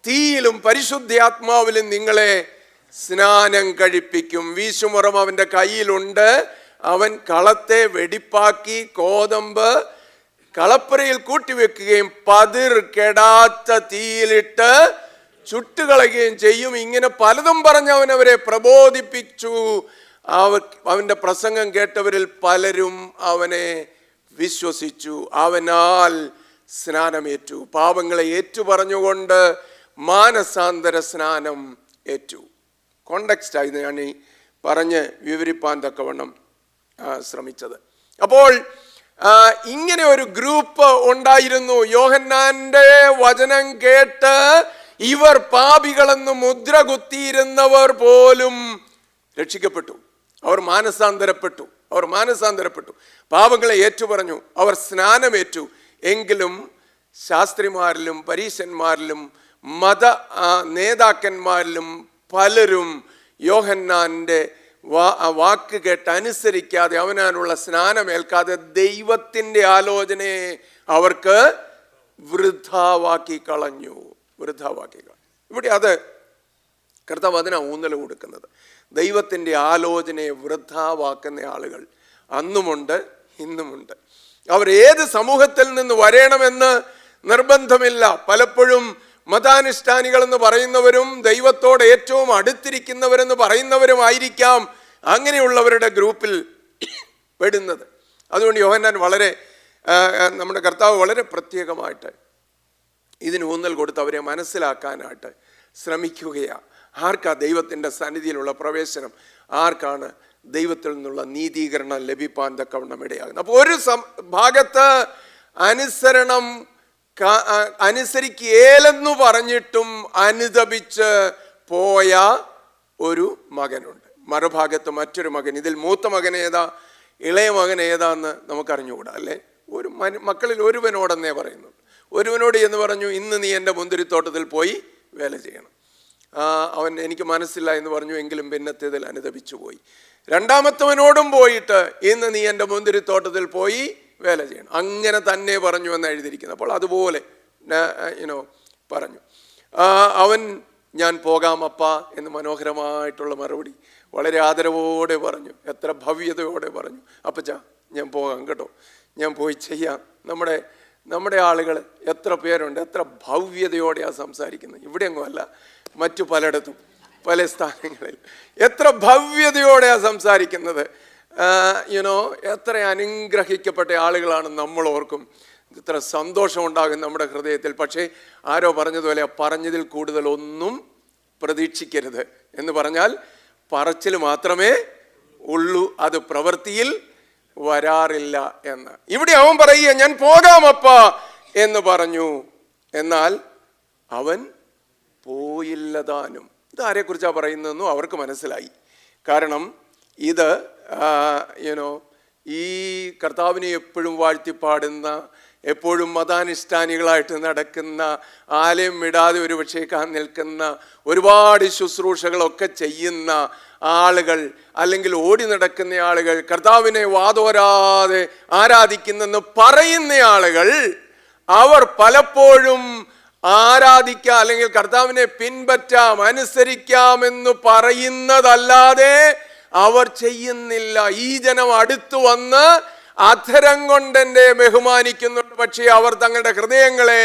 തീയിലും പരിശുദ്ധാത്മാവിലും നിങ്ങളെ സ്നാനം കഴിപ്പിക്കും. വീശുമുറം അവൻ്റെ കയ്യിലുണ്ട്, അവൻ കളത്തെ വെടിപ്പാക്കി കോതമ്പ് കളപ്പുരയിൽ കൂട്ടിവെക്കുകയും പതിർ കെടാത്ത തീയിലിട്ട് ചുട്ടുകളയുകയും ചെയ്യും. ഇങ്ങനെ പലതും പറഞ്ഞ് അവൻ അവരെ പ്രബോധിപ്പിച്ചു. അവൻ്റെ പ്രസംഗം കേട്ടവരിൽ പലരും അവനെ വിശ്വസിച്ചു. അവനാൽ സ്നാനമേറ്റു, പാപങ്ങളെ ഏറ്റുപറഞ്ഞുകൊണ്ട് മാനസാന്തര സ്നാനം ഏറ്റു. കോണ്ടെക്സ്റ്റായി ഞാൻ ഈ പറഞ്ഞ് വിവരിപ്പാൻ തക്കവണ്ണം ശ്രമിച്ചത്. അപ്പോൾ ഇങ്ങനെ ഒരു ഗ്രൂപ്പ് ഉണ്ടായിരുന്നു. യോഹന്നാന്റെ വചനം കേട്ട് ഇവർ പാപികളെന്ന് മുദ്ര കുത്തിയിരുന്നവർ പോലും രക്ഷിക്കപ്പെട്ടു. അവർ മാനസാന്തരപ്പെട്ടു, പാപങ്ങളെ ഏറ്റുപറഞ്ഞു, അവർ സ്നാനമേറ്റു. എങ്കിലും ശാസ്ത്രിമാരിലും പരീശന്മാരിലും നേതാക്കന്മാരിലും പലരും യോഹന്നാന്റെ വാക്ക് കേട്ട് അനുസരിക്കാതെ, അവനാലുള്ള സ്നാനമേൽക്കാതെ ദൈവത്തിൻ്റെ ആലോചനയെ അവർക്ക് വൃഥാവാക്കി കളഞ്ഞു. ഇവിടെ അത് കർത്താവ് അതിനാ ഊന്നൽ കൊടുക്കുന്നത്. ദൈവത്തിൻ്റെ ആലോചനയെ വൃഥാവാക്കുന്ന ആളുകൾ അന്നുമുണ്ട്, ഇന്നുമുണ്ട്. അവർ ഏത് സമൂഹത്തിൽ നിന്ന് വരണമെന്ന് നിർബന്ധമില്ല. പലപ്പോഴും മതാനുഷ്ഠാനികൾ എന്ന് പറയുന്നവരും ദൈവത്തോട് ഏറ്റവും അടുത്തിരിക്കുന്നവരെന്ന് പറയുന്നവരുമായിരിക്കാം അങ്ങനെയുള്ളവരുടെ ഗ്രൂപ്പിൽ പെടുന്നത്. അതുകൊണ്ട് യോഹന്നാൻ നമ്മുടെ കർത്താവ് വളരെ പ്രത്യേകമായിട്ട് ഇതിന് ഊന്നൽ കൊടുത്ത് അവരെ മനസ്സിലാക്കാനായിട്ട് ശ്രമിക്കുകയാണ്. ആർക്കാ ദൈവത്തിൻ്റെ സന്നിധിയിലുള്ള പ്രവേശനം, ആർക്കാണ് ദൈവത്തിൽ നിന്നുള്ള നീതീകരണം ലഭിപ്പാൻ തക്കവണ്ണം ഇടയാകുന്നത്. അപ്പോൾ ഒരു ഭാഗത്ത് അനുസരിക്കേലെന്നു പറഞ്ഞിട്ടും അനുതപിച്ച് പോയ ഒരു മകനുണ്ട്, മറുഭാഗത്ത് മറ്റൊരു മകൻ. ഇതിൽ മൂത്ത മകൻ ഏതാ, ഇളയ മകൻ ഏതാന്ന് നമുക്കറിഞ്ഞുകൂടാ അല്ലേ? മക്കളിൽ ഒരുവനോടെന്നേ പറയുന്നു. ഒരുവനോട് എന്ന് പറഞ്ഞു, ഇന്ന് നീ എൻ്റെ മുന്തിരിത്തോട്ടത്തിൽ പോയി വേല ചെയ്യണം. അവൻ എനിക്ക് മനസ്സില്ല എന്ന് പറഞ്ഞു, എങ്കിലും പിന്നത്തേതിൽ അനുതപിച്ചു പോയി. രണ്ടാമത്തവനോടും പോയിട്ട്, ഇന്ന് നീ എൻ്റെ മുന്തിരിത്തോട്ടത്തിൽ പോയി വേല ചെയ്യണം. അങ്ങനെ തന്നെ പറഞ്ഞു എന്ന് എഴുതിയിരിക്കുന്നു. അപ്പോൾ അതുപോലെ പറഞ്ഞു. അവൻ ഞാൻ പോകാം അപ്പാ എന്ന് മനോഹരമായിട്ടുള്ള മറുപടി വളരെ ആദരവോടെ പറഞ്ഞു, എത്ര ഭവ്യതയോടെ പറഞ്ഞു. അപ്പച്ചാ ഞാൻ പോകാം കേട്ടോ, ഞാൻ പോയി ചെയ്യാം. നമ്മുടെ ആളുകൾ എത്ര പേരുണ്ട്, എത്ര ഭവ്യതയോടെയാണ് സംസാരിക്കുന്നത്. ഇവിടെയെങ്ങും അല്ല, മറ്റു പലയിടത്തും പല സ്ഥാനങ്ങളിൽ എത്ര ഭവ്യതയോടെയാണ് സംസാരിക്കുന്നത്. എത്ര അനുഗ്രഹിക്കപ്പെട്ട ആളുകളാണ് നമ്മൾ ഓർക്കും. ഇത്ര സന്തോഷമുണ്ടാകും നമ്മുടെ ഹൃദയത്തിൽ. പക്ഷേ ആരോ പറഞ്ഞതുപോലെ പറഞ്ഞതിൽ കൂടുതൽ ഒന്നും പ്രതീക്ഷിക്കരുത് എന്ന് പറഞ്ഞാൽ പറച്ചിൽ മാത്രമേ ഉള്ളൂ, അത് പ്രവൃത്തിയിൽ വരാറില്ല എന്ന്. ഇവിടെ അവൻ പറയുക, ഞാൻ പോകാമപ്പാ എന്ന് പറഞ്ഞു, എന്നാൽ അവൻ പോയില്ലതാനും. ഇത് ആരെക്കുറിച്ചാണ് പറയുന്നതെന്നും അവർക്ക് മനസ്സിലായി. കാരണം ഇത് ഈ കർത്താവിനെ എപ്പോഴും വാഴ്ത്തിപ്പാടുന്ന, എപ്പോഴും മതാനുഷ്ഠാനികളായിട്ട് നടക്കുന്ന, ആലയം വിടാതെ ഒരു പക്ഷേ നിൽക്കുന്ന, ഒരുപാട് ശുശ്രൂഷകളൊക്കെ ചെയ്യുന്ന ആളുകൾ, അല്ലെങ്കിൽ ഓടി നടക്കുന്ന ആളുകൾ, കർത്താവിനെ വാതോരാതെ ആരാധിക്കുന്നെന്ന് പറയുന്ന ആളുകൾ, അവർ പലപ്പോഴും ആരാധിക്കാം അല്ലെങ്കിൽ കർത്താവിനെ പിൻപറ്റാം, അനുസരിക്കാമെന്ന് പറയുന്നതല്ലാതെ അവർ ചെയ്യുന്നില്ല. ഈ ജനം അടുത്തു വന്ന് അധരം കൊണ്ടെന്നെ ബഹുമാനിക്കുന്നുണ്ട്, പക്ഷേ അവർ തങ്ങളുടെ ഹൃദയങ്ങളെ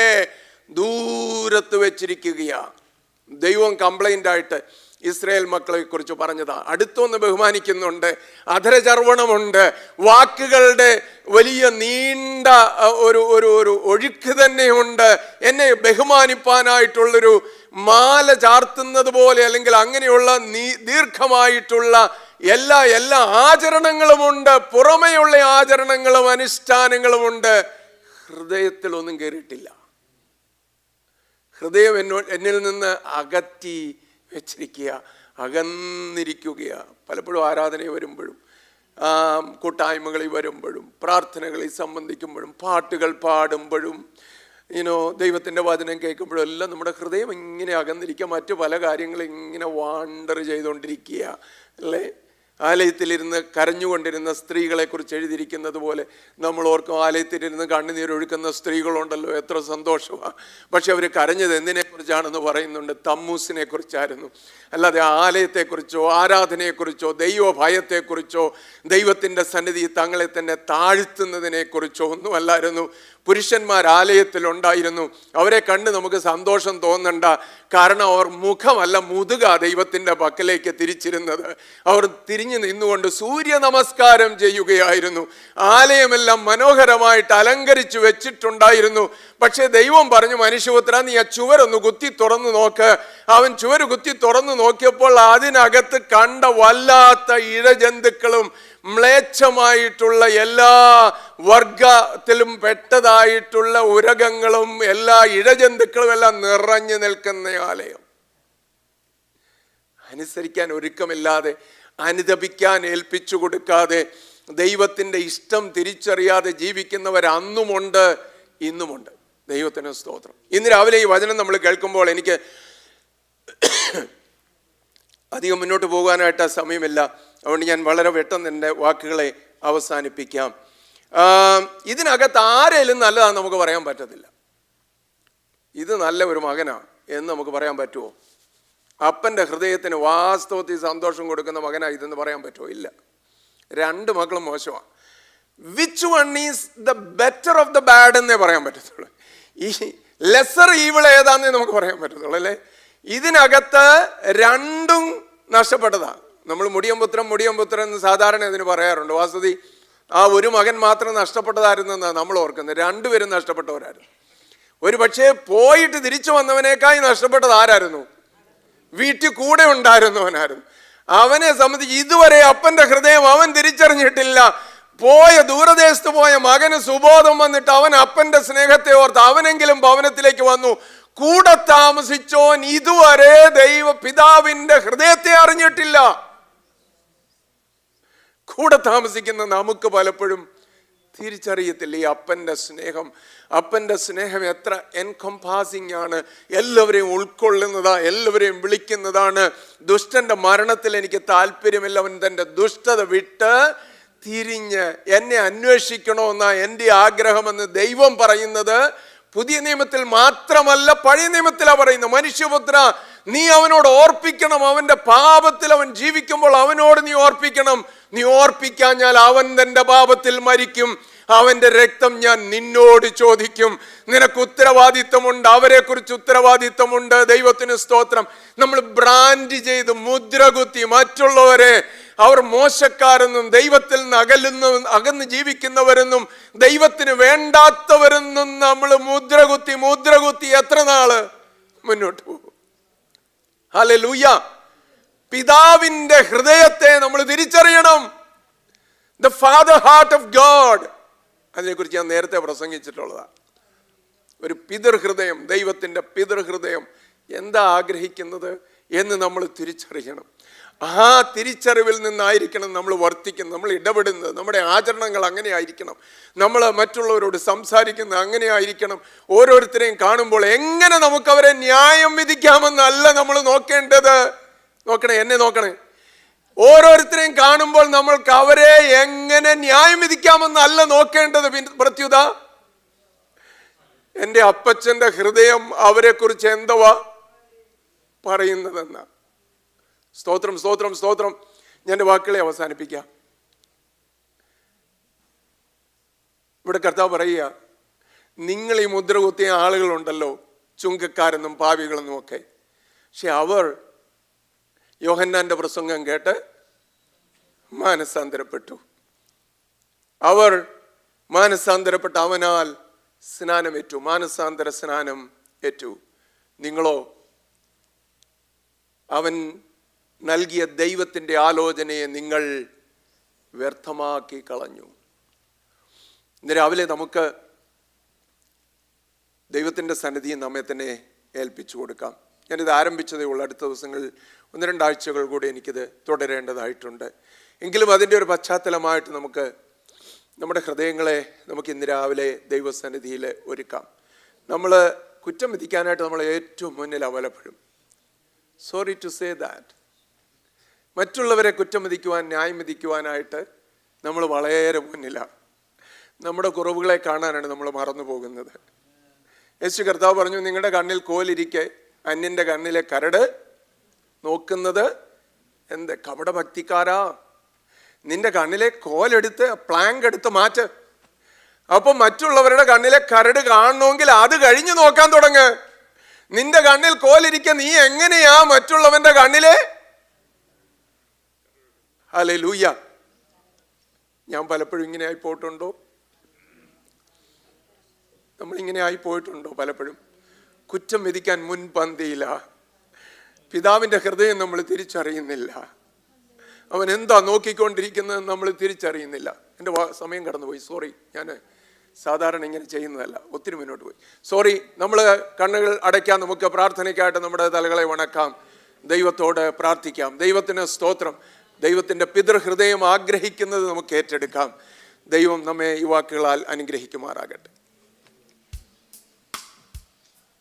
ദൂരത്ത് വെച്ചിരിക്കുകയാണ്. ദൈവം കംപ്ലൈൻ്റ് ആയിട്ട് ഇസ്രായേൽ മക്കളെ കുറിച്ച് പറഞ്ഞതാ. അടുത്തൊന്ന് ബഹുമാനിക്കുന്നുണ്ട്, അധരചർവണമുണ്ട്, വാക്കുകളുടെ വലിയ നീണ്ട ഒരു ഒഴുക്ക് തന്നെയുണ്ട്. എന്നെ ബഹുമാനിപ്പാനായിട്ടുള്ളൊരു മാല ചാർത്തുന്നത് പോലെ, അല്ലെങ്കിൽ അങ്ങനെയുള്ള ദീർഘമായിട്ടുള്ള എല്ലാ ആചരണങ്ങളുമുണ്ട്, പുറമെയുള്ള ആചരണങ്ങളും അനുഷ്ഠാനങ്ങളുമുണ്ട്. ഹൃദയത്തിൽ ഒന്നും കയറിയിട്ടില്ല. ഹൃദയം എന്നിൽ നിന്ന് അകറ്റി വെച്ചിരിക്കുക, അകന്നിരിക്കുകയാണ്. പലപ്പോഴും ആരാധന വരുമ്പോഴും, കൂട്ടായ്മകളിൽ വരുമ്പോഴും, പ്രാർത്ഥനകളിൽ സംബന്ധിക്കുമ്പോഴും, പാട്ടുകൾ പാടുമ്പോഴും, ദൈവത്തിൻ്റെ വചനം കേൾക്കുമ്പോഴും എല്ലാം നമ്മുടെ ഹൃദയം ഇങ്ങനെ അകന്നിരിക്കുക, മറ്റു പല കാര്യങ്ങളും ഇങ്ങനെ വാണ്ടർ ചെയ്തുകൊണ്ടിരിക്കുക അല്ലേ? ആലയത്തിലിരുന്ന് കരഞ്ഞുകൊണ്ടിരുന്ന സ്ത്രീകളെ കുറിച്ച് എഴുതിയിരിക്കുന്നത് പോലെ നമ്മൾ ഓർക്കും, ആലയത്തിലിരുന്ന് കണ്ണുനീരൊഴുക്കുന്ന സ്ത്രീകളുണ്ടല്ലോ, എത്ര സന്തോഷമാണ്. പക്ഷെ അവർ കരഞ്ഞത് എന്തിനെക്കുറിച്ചാണെന്ന് പറയുന്നുണ്ട്, തമ്മൂസിനെ കുറിച്ചായിരുന്നു. അല്ലാതെ ആലയത്തെക്കുറിച്ചോ ആരാധനയെക്കുറിച്ചോ ദൈവഭയത്തെക്കുറിച്ചോ ദൈവത്തിൻ്റെ സന്നിധി തങ്ങളെ തന്നെ താഴ്ത്തുന്നതിനെക്കുറിച്ചോ ഒന്നുമല്ലായിരുന്നു. പുരുഷന്മാർ ആലയത്തിലുണ്ടായിരുന്നു. അവരെ കണ്ട് നമുക്ക് സന്തോഷം തോന്നണ്ട, കാരണം അവർ മുഖമല്ല മുതുക ദൈവത്തിൻ്റെ പക്കലേക്ക് തിരിച്ചിരുന്നത്. അവർ തിരിഞ്ഞു നിന്നുകൊണ്ട് സൂര്യ നമസ്കാരം ചെയ്യുകയായിരുന്നു. ആലയമെല്ലാം മനോഹരമായിട്ട് അലങ്കരിച്ചു വെച്ചിട്ടുണ്ടായിരുന്നു. പക്ഷെ ദൈവം പറഞ്ഞു, മനുഷ്യപുത്ര, നീ ആ ചുവരൊന്ന് കുത്തി തുറന്നു നോക്ക്. അവൻ ചുവര് കുത്തി തുറന്നു നോക്കിയപ്പോൾ അതിനകത്ത് കണ്ട വല്ലാത്ത ഇഴജന്തുക്കളും മ്ലേച്ഛമായിട്ടുള്ള എല്ലാ വർഗത്തിലും പെട്ടതായിട്ടുള്ള ഉരകങ്ങളും എല്ലാ ഇഴജന്തുക്കളും എല്ലാം നിറഞ്ഞു നിൽക്കുന്ന ആലയം. അനുസരിക്കാൻ ഒരുക്കമില്ലാതെ, അനുദപിക്കാൻ ഏൽപ്പിച്ചു കൊടുക്കാതെ, ദൈവത്തിൻ്റെ ഇഷ്ടം തിരിച്ചറിയാതെ ജീവിക്കുന്നവർ അന്നുമുണ്ട്, ഇന്നുമുണ്ട്. ദൈവത്തിന് സ്തോത്രം. ഇന്ന് രാവിലെ ഈ വചനം നമ്മൾ കേൾക്കുമ്പോൾ എനിക്ക് അധികം മുന്നോട്ട് പോകാനായിട്ട് സമയമില്ല. അതുകൊണ്ട് ഞാൻ വളരെ പെട്ടെന്ന് എൻ്റെ വാക്കുകളെ അവസാനിപ്പിക്കാം. ഇതിനകത്ത് ആരേലും നല്ലതാണെന്ന് നമുക്ക് പറയാൻ പറ്റത്തില്ല. ഇത് നല്ല ഒരു മകനാണ് എന്ന് നമുക്ക് പറയാൻ പറ്റുമോ? അപ്പൻ്റെ ഹൃദയത്തിന് വാസ്തവത്തിൽ സന്തോഷം കൊടുക്കുന്ന മകനാണ് ഇതെന്ന് പറയാൻ പറ്റുമോ? ഇല്ല. രണ്ട് മക്കളും മോശമാണ്. Which one is the better off the bad എന്നേ പറയാൻ പറ്റത്തുള്ളൂ. ഈ ലെസർ ഈവിൾ ഏതാന്നേ നമുക്ക് പറയാൻ പറ്റത്തുള്ളൂ അല്ലേ? ഇതിനകത്ത് രണ്ടും നഷ്ടപ്പെട്ടതാണ്. നമ്മൾ മുടിയമ്പുത്രൻ എന്ന് സാധാരണ ഇതിന് പറയാറുണ്ട്. വാസ്തുതി ആ ഒരു മകൻ മാത്രം നഷ്ടപ്പെട്ടതായിരുന്നെന്നാണ് നമ്മൾ ഓർക്കുന്നത്. രണ്ടുപേരും നഷ്ടപ്പെട്ടവരായിരുന്നു. ഒരു പക്ഷേ പോയിട്ട് തിരിച്ചു വന്നവനേക്കായി നഷ്ടപ്പെട്ടത് ആരായിരുന്നു? വീട്ടിൽ കൂടെ ഉണ്ടായിരുന്നവനായിരുന്നു. അവനെ സംബന്ധിച്ച് ഇതുവരെ അപ്പൻ്റെ ഹൃദയം അവൻ തിരിച്ചറിഞ്ഞിട്ടില്ല. ദൂരദേശത്ത് പോയ മകന് സുബോധം വന്നിട്ട് അവൻ അപ്പൻ്റെ സ്നേഹത്തെ ഓർത്ത് അവനെങ്കിലും ഭവനത്തിലേക്ക് വന്നു. കൂടെ താമസിച്ചോൻ ഇതുവരെ പിതാവിൻ്റെ ഹൃദയത്തെ അറിഞ്ഞിട്ടില്ല. കൂടെ താമസിക്കുന്ന നമുക്ക് പലപ്പോഴും തിരിച്ചറിയത്തില്ല ഈ അപ്പൻ്റെ സ്നേഹം എത്ര എൻകംപാസിങ് ആണ്. എല്ലാവരെയും ഉൾക്കൊള്ളുന്നതാ, എല്ലാവരെയും വിളിക്കുന്നതാണ്. ദുഷ്ടന്റെ മരണത്തിൽ എനിക്ക് താല്പര്യമില്ല. അവൻ തൻ്റെ ദുഷ്ടത വിട്ട് തിരിഞ്ഞ് എന്നെ അന്വേഷിക്കണമെന്നാ എൻ്റെ ആഗ്രഹമെന്ന് ദൈവം പറയുന്നത് പുതിയ നിയമത്തിൽ മാത്രമല്ല, പഴയ നിയമത്തിലാണ് പറയുന്നത്. മനുഷ്യപുത്ര, നീ അവനോട് ഓർപ്പിക്കണം. അവന്റെ പാപത്തിൽ അവൻ ജീവിക്കുമ്പോൾ അവനോട് നീ ഓർപ്പിക്കണം. നീ ഓർപ്പിക്കാഞ്ഞാൽ അവൻ തന്റെ പാപത്തിൽ മരിക്കും. അവന്റെ രക്തം ഞാൻ നിന്നോട് ചോദിക്കും. നിനക്ക് ഉത്തരവാദിത്വമുണ്ട്, അവരെ കുറിച്ച് ഉത്തരവാദിത്വമുണ്ട്. ദൈവത്തിന് സ്തോത്രം. നമ്മൾ ബ്രാൻഡ് ചെയ്ത് മുദ്രകുത്തി മറ്റുള്ളവരെ അവർ മോശക്കാരെന്നും ദൈവത്തിൽ നിന്ന് അകന്ന് ജീവിക്കുന്നവരെന്നും ദൈവത്തിന് വേണ്ടാത്തവരെന്നും നമ്മൾ മുദ്രകുത്തി എത്ര നാള് മുന്നോട്ട് പോകും? ഹല്ലേലൂയ. പിതാവിന്റെ ഹൃദയത്തെ നമ്മൾ തിരിച്ചറിയണം. The father heart of God, അതിനെക്കുറിച്ച് ഞാൻ നേരത്തെ പ്രസംഗിച്ചിട്ടുള്ളതാണ്. ഒരു പിതൃഹൃദയം, ദൈവത്തിൻ്റെ പിതൃഹൃദയം എന്താ ആഗ്രഹിക്കുന്നത് എന്ന് നമ്മൾ തിരിച്ചറിയണം. ആ തിരിച്ചറിവിൽ നിന്നായിരിക്കണം നമ്മൾ വർത്തിക്കുന്നത്, നമ്മൾ ഇടപെടുന്നത്, നമ്മുടെ ആചരണങ്ങൾ അങ്ങനെ ആയിരിക്കണം, നമ്മൾ മറ്റുള്ളവരോട് സംസാരിക്കുന്നത് അങ്ങനെ ആയിരിക്കണം. ഓരോരുത്തരെയും കാണുമ്പോൾ എങ്ങനെ നമുക്ക് അവരെ ന്യായം വിധിക്കാമെന്നല്ല നമ്മൾ നോക്കേണ്ടത്. നോക്കണേ, എന്നെ നോക്കണേ. ഓരോരുത്തരെയും കാണുമ്പോൾ നമ്മൾക്ക് അവരെ എങ്ങനെ ന്യായം വിധിക്കാമെന്നല്ല നോക്കേണ്ടത്. പ്രത്യുത എൻ്റെ അപ്പച്ചൻ്റെ ഹൃദയം അവരെക്കുറിച്ച് എന്തുവാ പറയുന്നതെന്ന. സ്തോത്രം, സ്തോത്രം, സ്തോത്രം. ഞാൻ എൻ്റെ വാക്കുകളെ അവസാനിപ്പിക്കാം. ഇവിടെ കർത്താവ് പറയുക, നിങ്ങൾ ഈ മുദ്ര കുത്തിയ ആളുകളുണ്ടല്ലോ, ചുങ്കക്കാരെന്നും പാവികളെന്നും ഒക്കെ, പക്ഷെ അവർ യോഹന്നാന്റെ പ്രസംഗം കേട്ട് മാനസാന്തരപ്പെട്ടു. അവർ മാനസാന്തരപ്പെട്ട അവനാൽ സ്നാനമേറ്റു, മാനസാന്തര സ്നാനം ഏറ്റു. നിങ്ങളോ അവൻ നൽകിയ ദൈവത്തിൻ്റെ ആലോചനയെ നിങ്ങൾ വ്യർത്ഥമാക്കി കളഞ്ഞു. ഇന്ന് രാവിലെ നമുക്ക് ദൈവത്തിൻ്റെ സന്നിധിയിൽ നമ്മെ തന്നെ ഏൽപ്പിച്ചു കൊടുക്കാം. ഞാനിത് ആരംഭിച്ചതേ ഉള്ളൂ. അടുത്ത ദിവസങ്ങളിൽ 1-2 ആഴ്ചകൾ കൂടി എനിക്കിത് തുടരേണ്ടതായിട്ടുണ്ട്. എങ്കിലും അതിൻ്റെ ഒരു പശ്ചാത്തലമായിട്ട് നമുക്ക് നമ്മുടെ ഹൃദയങ്ങളെ നമുക്ക് ഇന്ന് രാവിലെ ദൈവസന്നിധിയിൽ ഒരുക്കാം. നമ്മൾ കുറ്റം വിധിക്കാനായിട്ട് നമ്മൾ ഏറ്റവും മുന്നിൽ പലപ്പോഴും, സോറി ടു സേ ദാറ്റ്, മറ്റുള്ളവരെ കുറ്റം വിധിക്കുവാൻ, ന്യായം വിധിക്കുവാനായിട്ട് നമ്മൾ വളരെ മുന്നിലാണ്. നമ്മുടെ കുറവുകളെ കാണാനാണ് നമ്മൾ മറന്നു പോകുന്നത്. യേശു കർത്താവ് പറഞ്ഞു, നിങ്ങളുടെ കണ്ണിൽ കോലിരിക്കെ അന്യൻ്റെ കണ്ണിലെ കരട് നോക്കുന്നത് എന്ത് കപടഭക്തിക്കാരാ. നിന്റെ കണ്ണിലെ കോലെടുത്ത്, പ്ലാങ്ക് എടുത്ത് മാറ്റ്. അപ്പൊ മറ്റുള്ളവരുടെ കണ്ണിലെ കരട് കാണണമെങ്കിൽ അത് കഴിഞ്ഞ് നോക്കാൻ തുടങ്ങ്. നിന്റെ കണ്ണിൽ കോലിരിക്കെ നീ എങ്ങനെയാ മറ്റുള്ളവന്റെ കണ്ണിലെ? ഹല്ലേലൂയ. ഞാൻ പലപ്പോഴും ഇങ്ങനെ ആയി പോയിട്ടുണ്ടോ? നമ്മളിങ്ങനെ ആയി പോയിട്ടുണ്ടോ? പലപ്പോഴും കുറ്റം വിധിക്കാൻ മുൻപന്തിയില്ല. പിതാവിൻ്റെ ഹൃദയം നമ്മൾ തിരിച്ചറിയുന്നില്ല. അവൻ എന്താ നോക്കിക്കൊണ്ടിരിക്കുന്നത് നമ്മൾ തിരിച്ചറിയുന്നില്ല. എൻ്റെ സമയം കടന്നുപോയി, സോറി. ഞാൻ സാധാരണ ഇങ്ങനെ ചെയ്യുന്നതല്ല, ഒത്തിരി മുന്നോട്ട് പോയി, സോറി. നമ്മൾ കണ്ണുകൾ അടയ്ക്കാം, നമുക്ക് പ്രാർത്ഥനയ്ക്കായിട്ട് നമ്മുടെ തലകളെ വണക്കാം, ദൈവത്തോട് പ്രാർത്ഥിക്കാം. ദൈവത്തിന് സ്തോത്രം. ദൈവത്തിൻ്റെ പിതൃഹൃദയം ആഗ്രഹിക്കുന്നത് നമുക്ക് ഏറ്റെടുക്കാം. ദൈവം നമ്മെ ഈ വാക്കുകളാൽ അനുഗ്രഹിക്കുമാറാകട്ടെ.